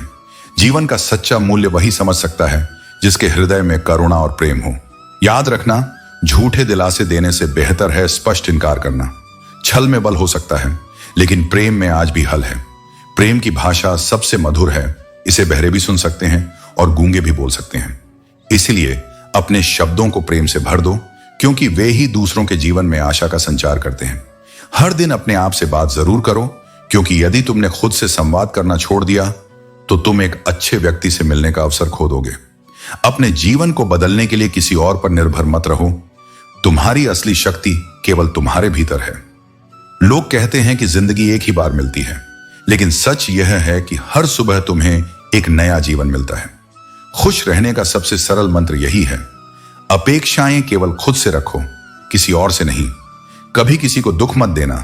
जीवन का सच्चा मूल्य वही समझ सकता है जिसके हृदय में करुणा और प्रेम हो। याद रखना, झूठे दिलासे देने से बेहतर है स्पष्ट इनकार करना। छल में बल हो सकता है, लेकिन प्रेम में आज भी हल है। प्रेम की भाषा सबसे मधुर है। इसे बहरे भी सुन सकते हैं और गूंगे भी बोल सकते हैं। इसलिए अपने शब्दों को प्रेम से भर दो, क्योंकि वे ही दूसरों के जीवन में आशा का संचार करते हैं। हर दिन अपने आप से बात जरूर करो, क्योंकि यदि तुमने खुद से संवाद करना छोड़ दिया तो तुम एक अच्छे व्यक्ति से मिलने का अवसर खो दोगे। अपने जीवन को बदलने के लिए किसी और पर निर्भर मत रहो। तुम्हारी असली शक्ति केवल तुम्हारे भीतर है। लोग कहते हैं कि जिंदगी एक ही बार मिलती है, लेकिन सच यह है कि हर सुबह तुम्हें एक नया जीवन मिलता है। खुश रहने का सबसे सरल मंत्र यही है, अपेक्षाएं केवल खुद से रखो, किसी और से नहीं। कभी किसी को दुख मत देना,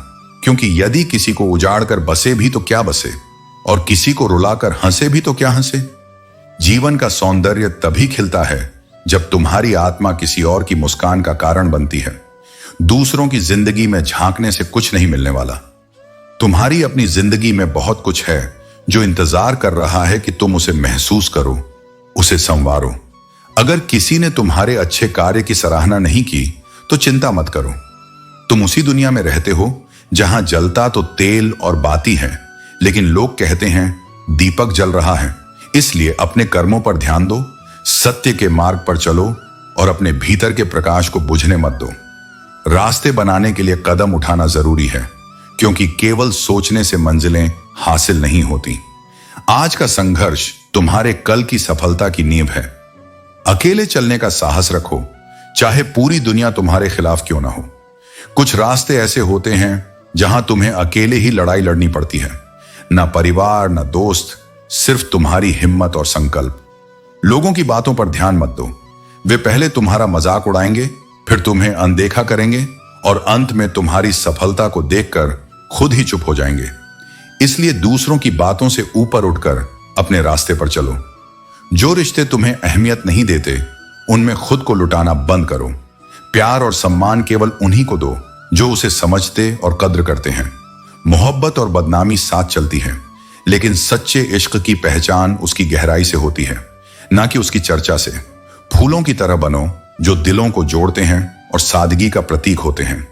क्योंकि यदि किसी को उजाड़ कर बसे भी तो क्या बसे, और किसी को रुलाकर हंसे भी तो क्या हंसे। जीवन का सौंदर्य तभी खिलता है जब तुम्हारी आत्मा किसी और की मुस्कान का कारण बनती है। दूसरों की जिंदगी में झांकने से कुछ नहीं मिलने वाला। तुम्हारी अपनी जिंदगी में बहुत कुछ है जो इंतजार कर रहा है कि तुम उसे महसूस करो, उसे संवारो। अगर किसी ने तुम्हारे अच्छे कार्य की सराहना नहीं की तो चिंता मत करो। तुम उसी दुनिया में रहते हो जहां जलता तो तेल और बाती है, लेकिन लोग कहते हैं दीपक जल रहा है। इसलिए अपने कर्मों पर ध्यान दो, सत्य के मार्ग पर चलो और अपने भीतर के प्रकाश को बुझने मत दो। रास्ते बनाने के लिए कदम उठाना जरूरी है, क्योंकि केवल सोचने से मंजिलें हासिल नहीं होती। आज का संघर्ष तुम्हारे कल की सफलता की नींव है। अकेले चलने का साहस रखो, चाहे पूरी दुनिया तुम्हारे खिलाफ क्यों ना हो। कुछ रास्ते ऐसे होते हैं जहां तुम्हें अकेले ही लड़ाई लड़नी पड़ती है, ना परिवार ना दोस्त, सिर्फ तुम्हारी हिम्मत और संकल्प। लोगों की बातों पर ध्यान मत दो, वे पहले तुम्हारा मजाक उड़ाएंगे, फिर तुम्हें अनदेखा करेंगे और अंत में तुम्हारी सफलता को देखकर खुद ही चुप हो जाएंगे। इसलिए दूसरों की बातों से ऊपर उठकर अपने रास्ते पर चलो। जो रिश्ते तुम्हें अहमियत नहीं देते, उनमें खुद को लुटाना बंद करो। प्यार और सम्मान केवल उन्हीं को दो जो उसे समझते और कद्र करते हैं। मोहब्बत और बदनामी साथ चलती है, लेकिन सच्चे इश्क की पहचान उसकी गहराई से होती है, ना कि उसकी चर्चा से। फूलों की तरह बनो जो दिलों को जोड़ते हैं और सादगी का प्रतीक होते हैं।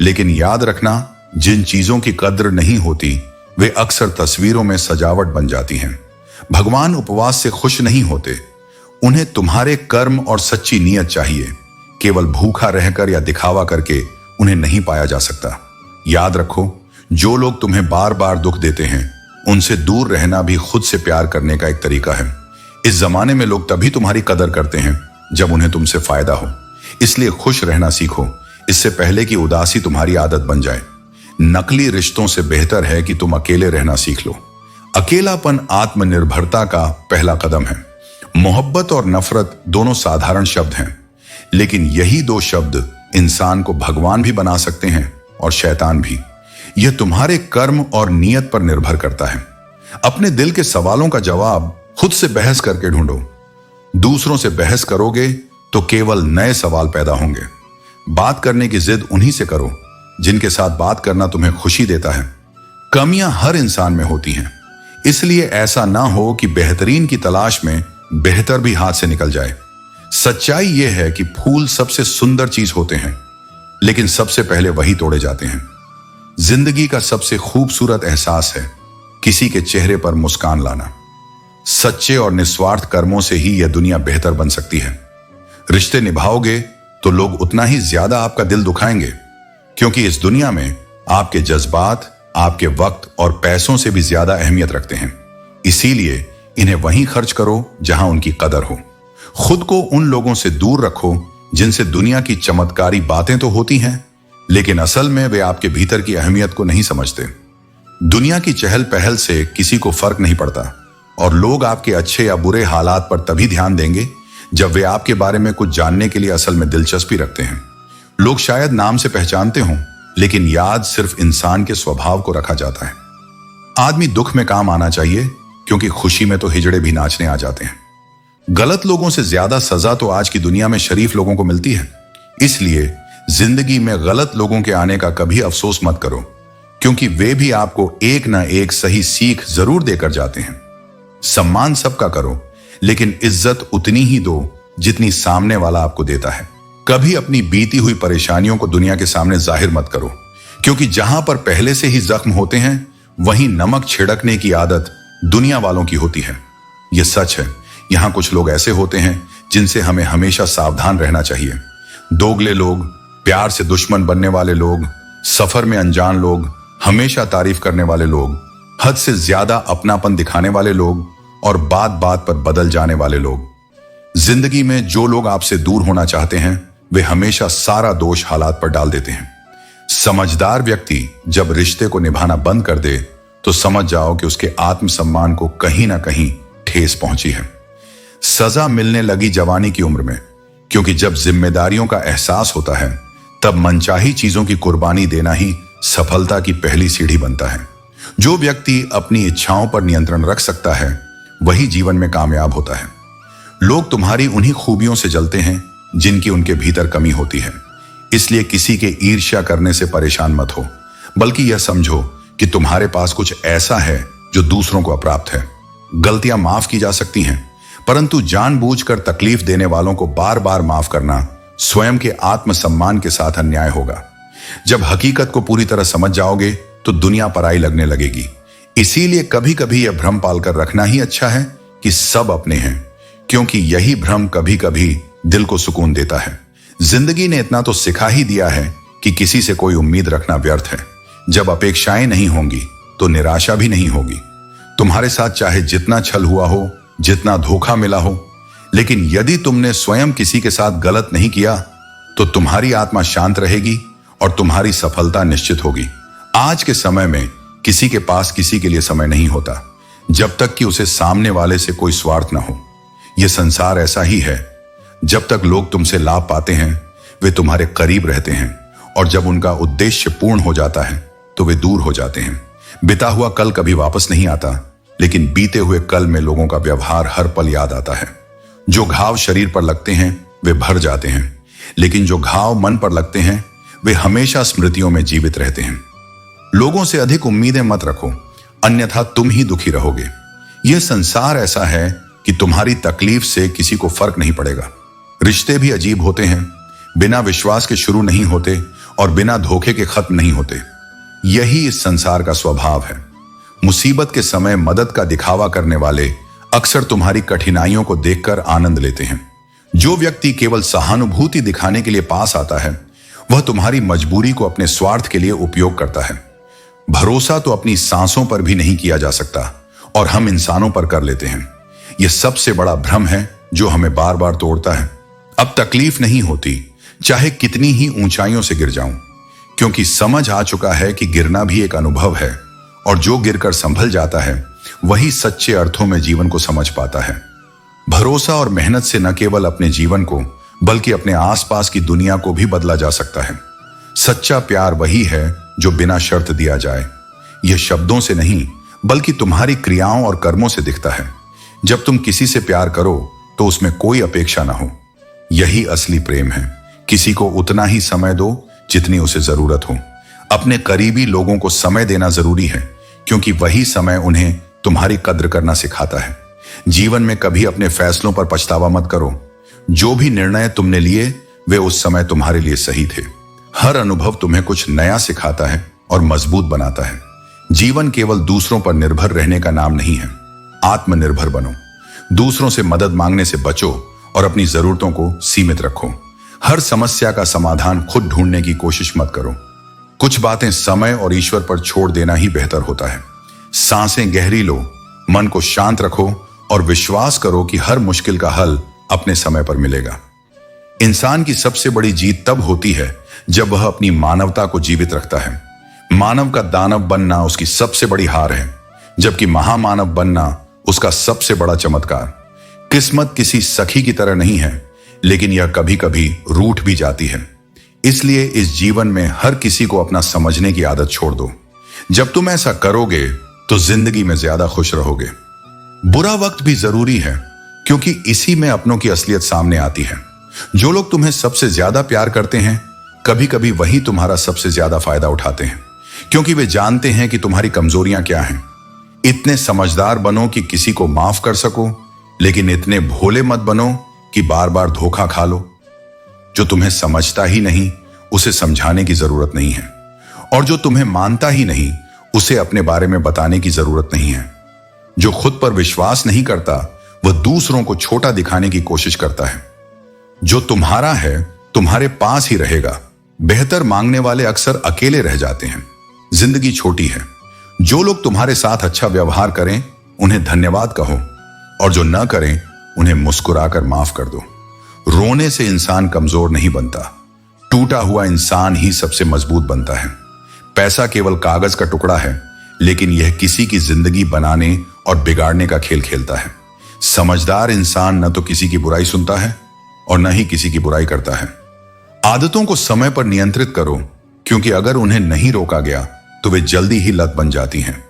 लेकिन याद रखना, जिन चीजों की कद्र नहीं होती वे अक्सर तस्वीरों में सजावट बन जाती हैं। भगवान उपवास से खुश नहीं होते, उन्हें तुम्हारे कर्म और सच्ची नीयत चाहिए। केवल भूखा रहकर या दिखावा करके उन्हें नहीं पाया जा सकता। याद रखो, जो लोग तुम्हें बार बार दुख देते हैं, उनसे दूर रहना भी खुद से प्यार करने का एक तरीका है। इस जमाने में लोग तभी तुम्हारी कदर करते हैं जब उन्हें तुमसे फायदा हो। इसलिए खुश रहना सीखो, इससे पहले कि उदासी तुम्हारी आदत बन जाए। नकली रिश्तों से बेहतर है कि तुम अकेले रहना सीख लो। अकेलापन आत्मनिर्भरता का पहला कदम है। मोहब्बत और नफरत दोनों साधारण शब्द हैं, लेकिन यही दो शब्द इंसान को भगवान भी बना सकते हैं और शैतान भी। यह तुम्हारे कर्म और नीयत पर निर्भर करता है। अपने दिल के सवालों का जवाब खुद से बहस करके ढूंढो। दूसरों से बहस करोगे तो केवल नए सवाल पैदा होंगे। बात करने की जिद उन्हीं से करो जिनके साथ बात करना तुम्हें खुशी देता है। कमियां हर इंसान में होती हैं, इसलिए ऐसा ना हो कि बेहतरीन की तलाश में बेहतर भी हाथ से निकल जाए। सच्चाई यह है कि फूल सबसे सुंदर चीज होते हैं, लेकिन सबसे पहले वही तोड़े जाते हैं। जिंदगी का सबसे खूबसूरत एहसास है किसी के चेहरे पर मुस्कान लाना। सच्चे और निस्वार्थ कर्मों से ही यह दुनिया बेहतर बन सकती है। रिश्ते निभाओगे तो लोग उतना ही ज्यादा आपका दिल दुखाएंगे, क्योंकि इस दुनिया में आपके जज्बात, आपके वक्त और पैसों से भी ज्यादा अहमियत रखते हैं। इसीलिए इन्हें वहीं खर्च करो जहां उनकी कदर हो। खुद को उन लोगों से दूर रखो जिनसे दुनिया की चमत्कारी बातें तो होती हैं, लेकिन असल में वे आपके भीतर की अहमियत को नहीं समझते। दुनिया की चहल पहल से किसी को फर्क नहीं पड़ता, और लोग आपके अच्छे या बुरे हालात पर तभी ध्यान देंगे जब वे आपके बारे में कुछ जानने के लिए असल में दिलचस्पी रखते हैं। लोग शायद नाम से पहचानते हों, लेकिन याद सिर्फ इंसान के स्वभाव को रखा जाता है। आदमी दुख में काम आना चाहिए, क्योंकि खुशी में तो हिजड़े भी नाचने आ जाते हैं। गलत लोगों से ज्यादा सजा तो आज की दुनिया में शरीफ लोगों को मिलती है। इसलिए जिंदगी में गलत लोगों के आने का कभी अफसोस मत करो, क्योंकि वे भी आपको एक ना एक सही सीख जरूर देकर जाते हैं। सम्मान सबका करो, लेकिन इज्जत उतनी ही दो जितनी सामने वाला आपको देता है। कभी अपनी बीती हुई परेशानियों को दुनिया के सामने जाहिर मत करो, क्योंकि जहां पर पहले से ही जख्म होते हैं, वहीं नमक छिड़कने की आदत दुनिया वालों की होती है। यह सच है। यहां कुछ लोग ऐसे होते हैं जिनसे हमें हमेशा सावधान रहना चाहिए। दोगले लोग, प्यार से दुश्मन बनने वाले लोग, सफर में अनजान लोग, हमेशा तारीफ करने वाले लोग, हद से ज्यादा अपनापन दिखाने वाले लोग और बात बात पर बदल जाने वाले लोग। जिंदगी में जो लोग आपसे दूर होना चाहते हैं, वे हमेशा सारा दोष हालात पर डाल देते हैं। समझदार व्यक्ति जब रिश्ते को निभाना बंद कर दे, तो समझ जाओ कि उसके आत्मसम्मान को कहीं ना कहीं ठेस पहुंची है। सजा मिलने लगी जवानी की उम्र में, क्योंकि जब जिम्मेदारियों का एहसास होता है, तब मनचाही चीजों की कुर्बानी देना ही सफलता की पहली सीढ़ी बनता है। जो व्यक्ति अपनी इच्छाओं पर नियंत्रण रख सकता है, वही जीवन में कामयाब होता है। लोग तुम्हारी उन्हीं खूबियों से जलते हैं जिनकी उनके भीतर कमी होती है। इसलिए किसी के ईर्ष्या करने से परेशान मत हो, बल्कि यह समझो कि तुम्हारे पास कुछ ऐसा है जो दूसरों को अप्राप्त है। गलतियां माफ की जा सकती हैं, परंतु जानबूझकर तकलीफ देने वालों को बार बार माफ करना स्वयं के आत्मसम्मान के साथ अन्याय होगा। जब हकीकत को पूरी तरह समझ जाओगे तो दुनिया पराई लगने लगेगी। इसीलिए कभी कभी यह भ्रम पालकर रखना ही अच्छा है कि सब अपने हैं, क्योंकि यही भ्रम कभी कभी दिल को सुकून देता है। जिंदगी ने इतना तो सिखा ही दिया है कि किसी से कोई उम्मीद रखना व्यर्थ है, जब अपेक्षाएं नहीं होंगी तो निराशा भी नहीं होगी। तुम्हारे साथ चाहे जितना छल हुआ हो, जितना धोखा मिला हो, लेकिन यदि तुमने स्वयं किसी के साथ गलत नहीं किया तो तुम्हारी आत्मा शांत रहेगी और तुम्हारी सफलता निश्चित होगी। आज के समय में किसी के पास किसी के लिए समय नहीं होता जब तक कि उसे सामने वाले से कोई स्वार्थ ना हो। यह संसार ऐसा ही है, जब तक लोग तुमसे लाभ पाते हैं वे तुम्हारे करीब रहते हैं, और जब उनका उद्देश्य पूर्ण हो जाता है तो वे दूर हो जाते हैं। बिता हुआ कल कभी वापस नहीं आता, लेकिन बीते हुए कल में लोगों का व्यवहार हर पल याद आता है। जो घाव शरीर पर लगते हैं वे भर जाते हैं, लेकिन जो घाव मन पर लगते हैं वे हमेशा स्मृतियों में जीवित रहते हैं। लोगों से अधिक उम्मीदें मत रखो, अन्यथा तुम ही दुखी रहोगे। यह संसार ऐसा है कि तुम्हारी तकलीफ से किसी को फर्क नहीं पड़ेगा। रिश्ते भी अजीब होते हैं, बिना विश्वास के शुरू नहीं होते और बिना धोखे के खत्म नहीं होते। यही इस संसार का स्वभाव है। मुसीबत के समय मदद का दिखावा करने वाले अक्सर तुम्हारी कठिनाइयों को देखकर आनंद लेते हैं। जो व्यक्ति केवल सहानुभूति दिखाने के लिए पास आता है वह तुम्हारी मजबूरी को अपने स्वार्थ के लिए उपयोग करता है। भरोसा तो अपनी सांसों पर भी नहीं किया जा सकता और हम इंसानों पर कर लेते हैं। यह सबसे बड़ा भ्रम है जो हमें बार बार तोड़ता है। अब तकलीफ नहीं होती चाहे कितनी ही ऊंचाइयों से गिर जाऊं, क्योंकि समझ आ चुका है कि गिरना भी एक अनुभव है और जो गिरकर संभल जाता है वही सच्चे अर्थों में जीवन को समझ पाता है। भरोसा और मेहनत से न केवल अपने जीवन को बल्कि अपने आसपास की दुनिया को भी बदला जा सकता है। सच्चा प्यार वही है जो बिना शर्त दिया जाए। यह शब्दों से नहीं बल्कि तुम्हारी क्रियाओं और कर्मों से दिखता है। जब तुम किसी से प्यार करो तो उसमें कोई अपेक्षा ना हो। यही असली प्रेम है। किसी को उतना ही समय दो जितनी उसे जरूरत हो। अपने करीबी लोगों को समय देना जरूरी है, क्योंकि वही समय उन्हें तुम्हारी कद्र करना सिखाता है। जीवन में कभी अपने फैसलों पर पछतावा मत करो। जो भी निर्णय तुमने लिए वे उस समय तुम्हारे लिए सही थे। हर अनुभव तुम्हें कुछ नया सिखाता है और मजबूत बनाता है। जीवन केवल दूसरों पर निर्भर रहने का नाम नहीं है। आत्मनिर्भर बनो। दूसरों से मदद मांगने से बचो और अपनी जरूरतों को सीमित रखो। हर समस्या का समाधान खुद ढूंढने की कोशिश मत करो। कुछ बातें समय और ईश्वर पर छोड़ देना ही बेहतर होता है। सांसें गहरी लो, मन को शांत रखो और विश्वास करो कि हर मुश्किल का हल अपने समय पर मिलेगा। इंसान की सबसे बड़ी जीत तब होती है जब वह अपनी मानवता को जीवित रखता है। मानव का दानव बनना उसकी सबसे बड़ी हार है, जबकि महामानव बनना उसका सबसे बड़ा चमत्कार। किस्मत किसी सखी की तरह नहीं है, लेकिन यह कभी कभी रूठ भी जाती है। इसलिए इस जीवन में हर किसी को अपना समझने की आदत छोड़ दो। जब तुम ऐसा करोगे तो जिंदगी में ज्यादा खुश रहोगे। बुरा वक्त भी जरूरी है, क्योंकि इसी में अपनों की असलियत सामने आती है। जो लोग तुम्हें सबसे ज्यादा प्यार करते हैं कभी कभी वही तुम्हारा सबसे ज्यादा फायदा उठाते हैं, क्योंकि वे जानते हैं कि तुम्हारी कमजोरियां क्या हैं। इतने समझदार बनो कि किसी को माफ कर सको, लेकिन इतने भोले मत बनो कि बार बार धोखा खा लो। जो तुम्हें समझता ही नहीं उसे समझाने की जरूरत नहीं है, और जो तुम्हें मानता ही नहीं उसे अपने बारे में बताने की जरूरत नहीं है। जो खुद पर विश्वास नहीं करता वह दूसरों को छोटा दिखाने की कोशिश करता है। जो तुम्हारा है तुम्हारे पास ही रहेगा। बेहतर मांगने वाले अक्सर अकेले रह जाते हैं। जिंदगी छोटी है। जो लोग तुम्हारे साथ अच्छा व्यवहार करें उन्हें धन्यवाद कहो, और जो न करें उन्हें मुस्कुराकर माफ कर दो। रोने से इंसान कमजोर नहीं बनता, टूटा हुआ इंसान ही सबसे मजबूत बनता है। पैसा केवल कागज का टुकड़ा है, लेकिन यह किसी की जिंदगी बनाने और बिगाड़ने का खेल खेलता है। समझदार इंसान न तो किसी की बुराई सुनता है और न ही किसी की बुराई करता है। आदतों को समय पर नियंत्रित करो, क्योंकि अगर उन्हें नहीं रोका गया तो वे जल्दी ही लत बन जाती हैं।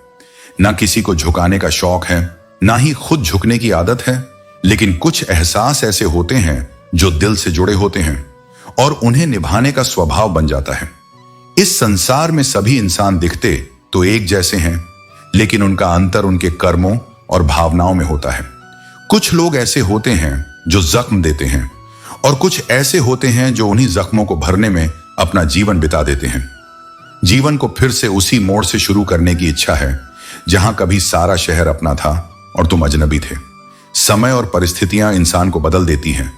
ना किसी को झुकाने का शौक है, ना ही खुद झुकने की आदत है, लेकिन कुछ एहसास ऐसे होते हैं जो दिल से जुड़े होते हैं और उन्हें निभाने का स्वभाव बन जाता है। इस संसार में सभी इंसान दिखते तो एक जैसे हैं, लेकिन उनका अंतर उनके कर्मों और भावनाओं में होता है। कुछ लोग ऐसे होते हैं जो जख्म देते हैं, और कुछ ऐसे होते हैं जो उन्हीं जख्मों को भरने में अपना जीवन बिता देते हैं। जीवन को फिर से उसी मोड़ से शुरू करने की इच्छा है जहां कभी सारा शहर अपना था और तुम अजनबी थे। समय और परिस्थितियां इंसान को बदल देती हैं,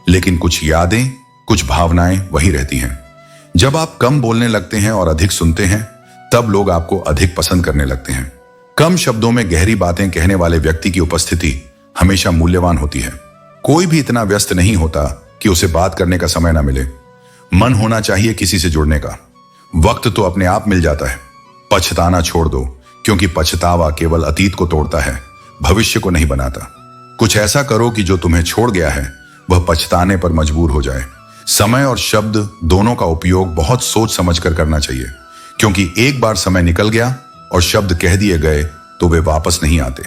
लेकिन कुछ यादें, कुछ भावनाएं वही रहती हैं। जब आप कम बोलने लगते हैं और अधिक सुनते हैं, तब लोग आपको अधिक पसंद करने लगते हैं। कम शब्दों में गहरी बातें कहने वाले व्यक्ति की उपस्थिति हमेशा मूल्यवान होती है। कोई भी इतना व्यस्त नहीं होता कि उसे बात करने का समय ना मिले। मन होना चाहिए किसी से जुड़ने का। वक्त तो अपने आप मिल जाता है। पछताना छोड़ दो, क्योंकि पछतावा केवल अतीत को तोड़ता है, भविष्य को नहीं बनाता। कुछ ऐसा करो कि जो तुम्हें छोड़ गया है वह पछताने पर मजबूर हो जाए। समय और शब्द दोनों का उपयोग बहुत सोच समझकर करना चाहिए, क्योंकि एक बार समय निकल गया और शब्द कह दिए गए तो वे वापस नहीं आते।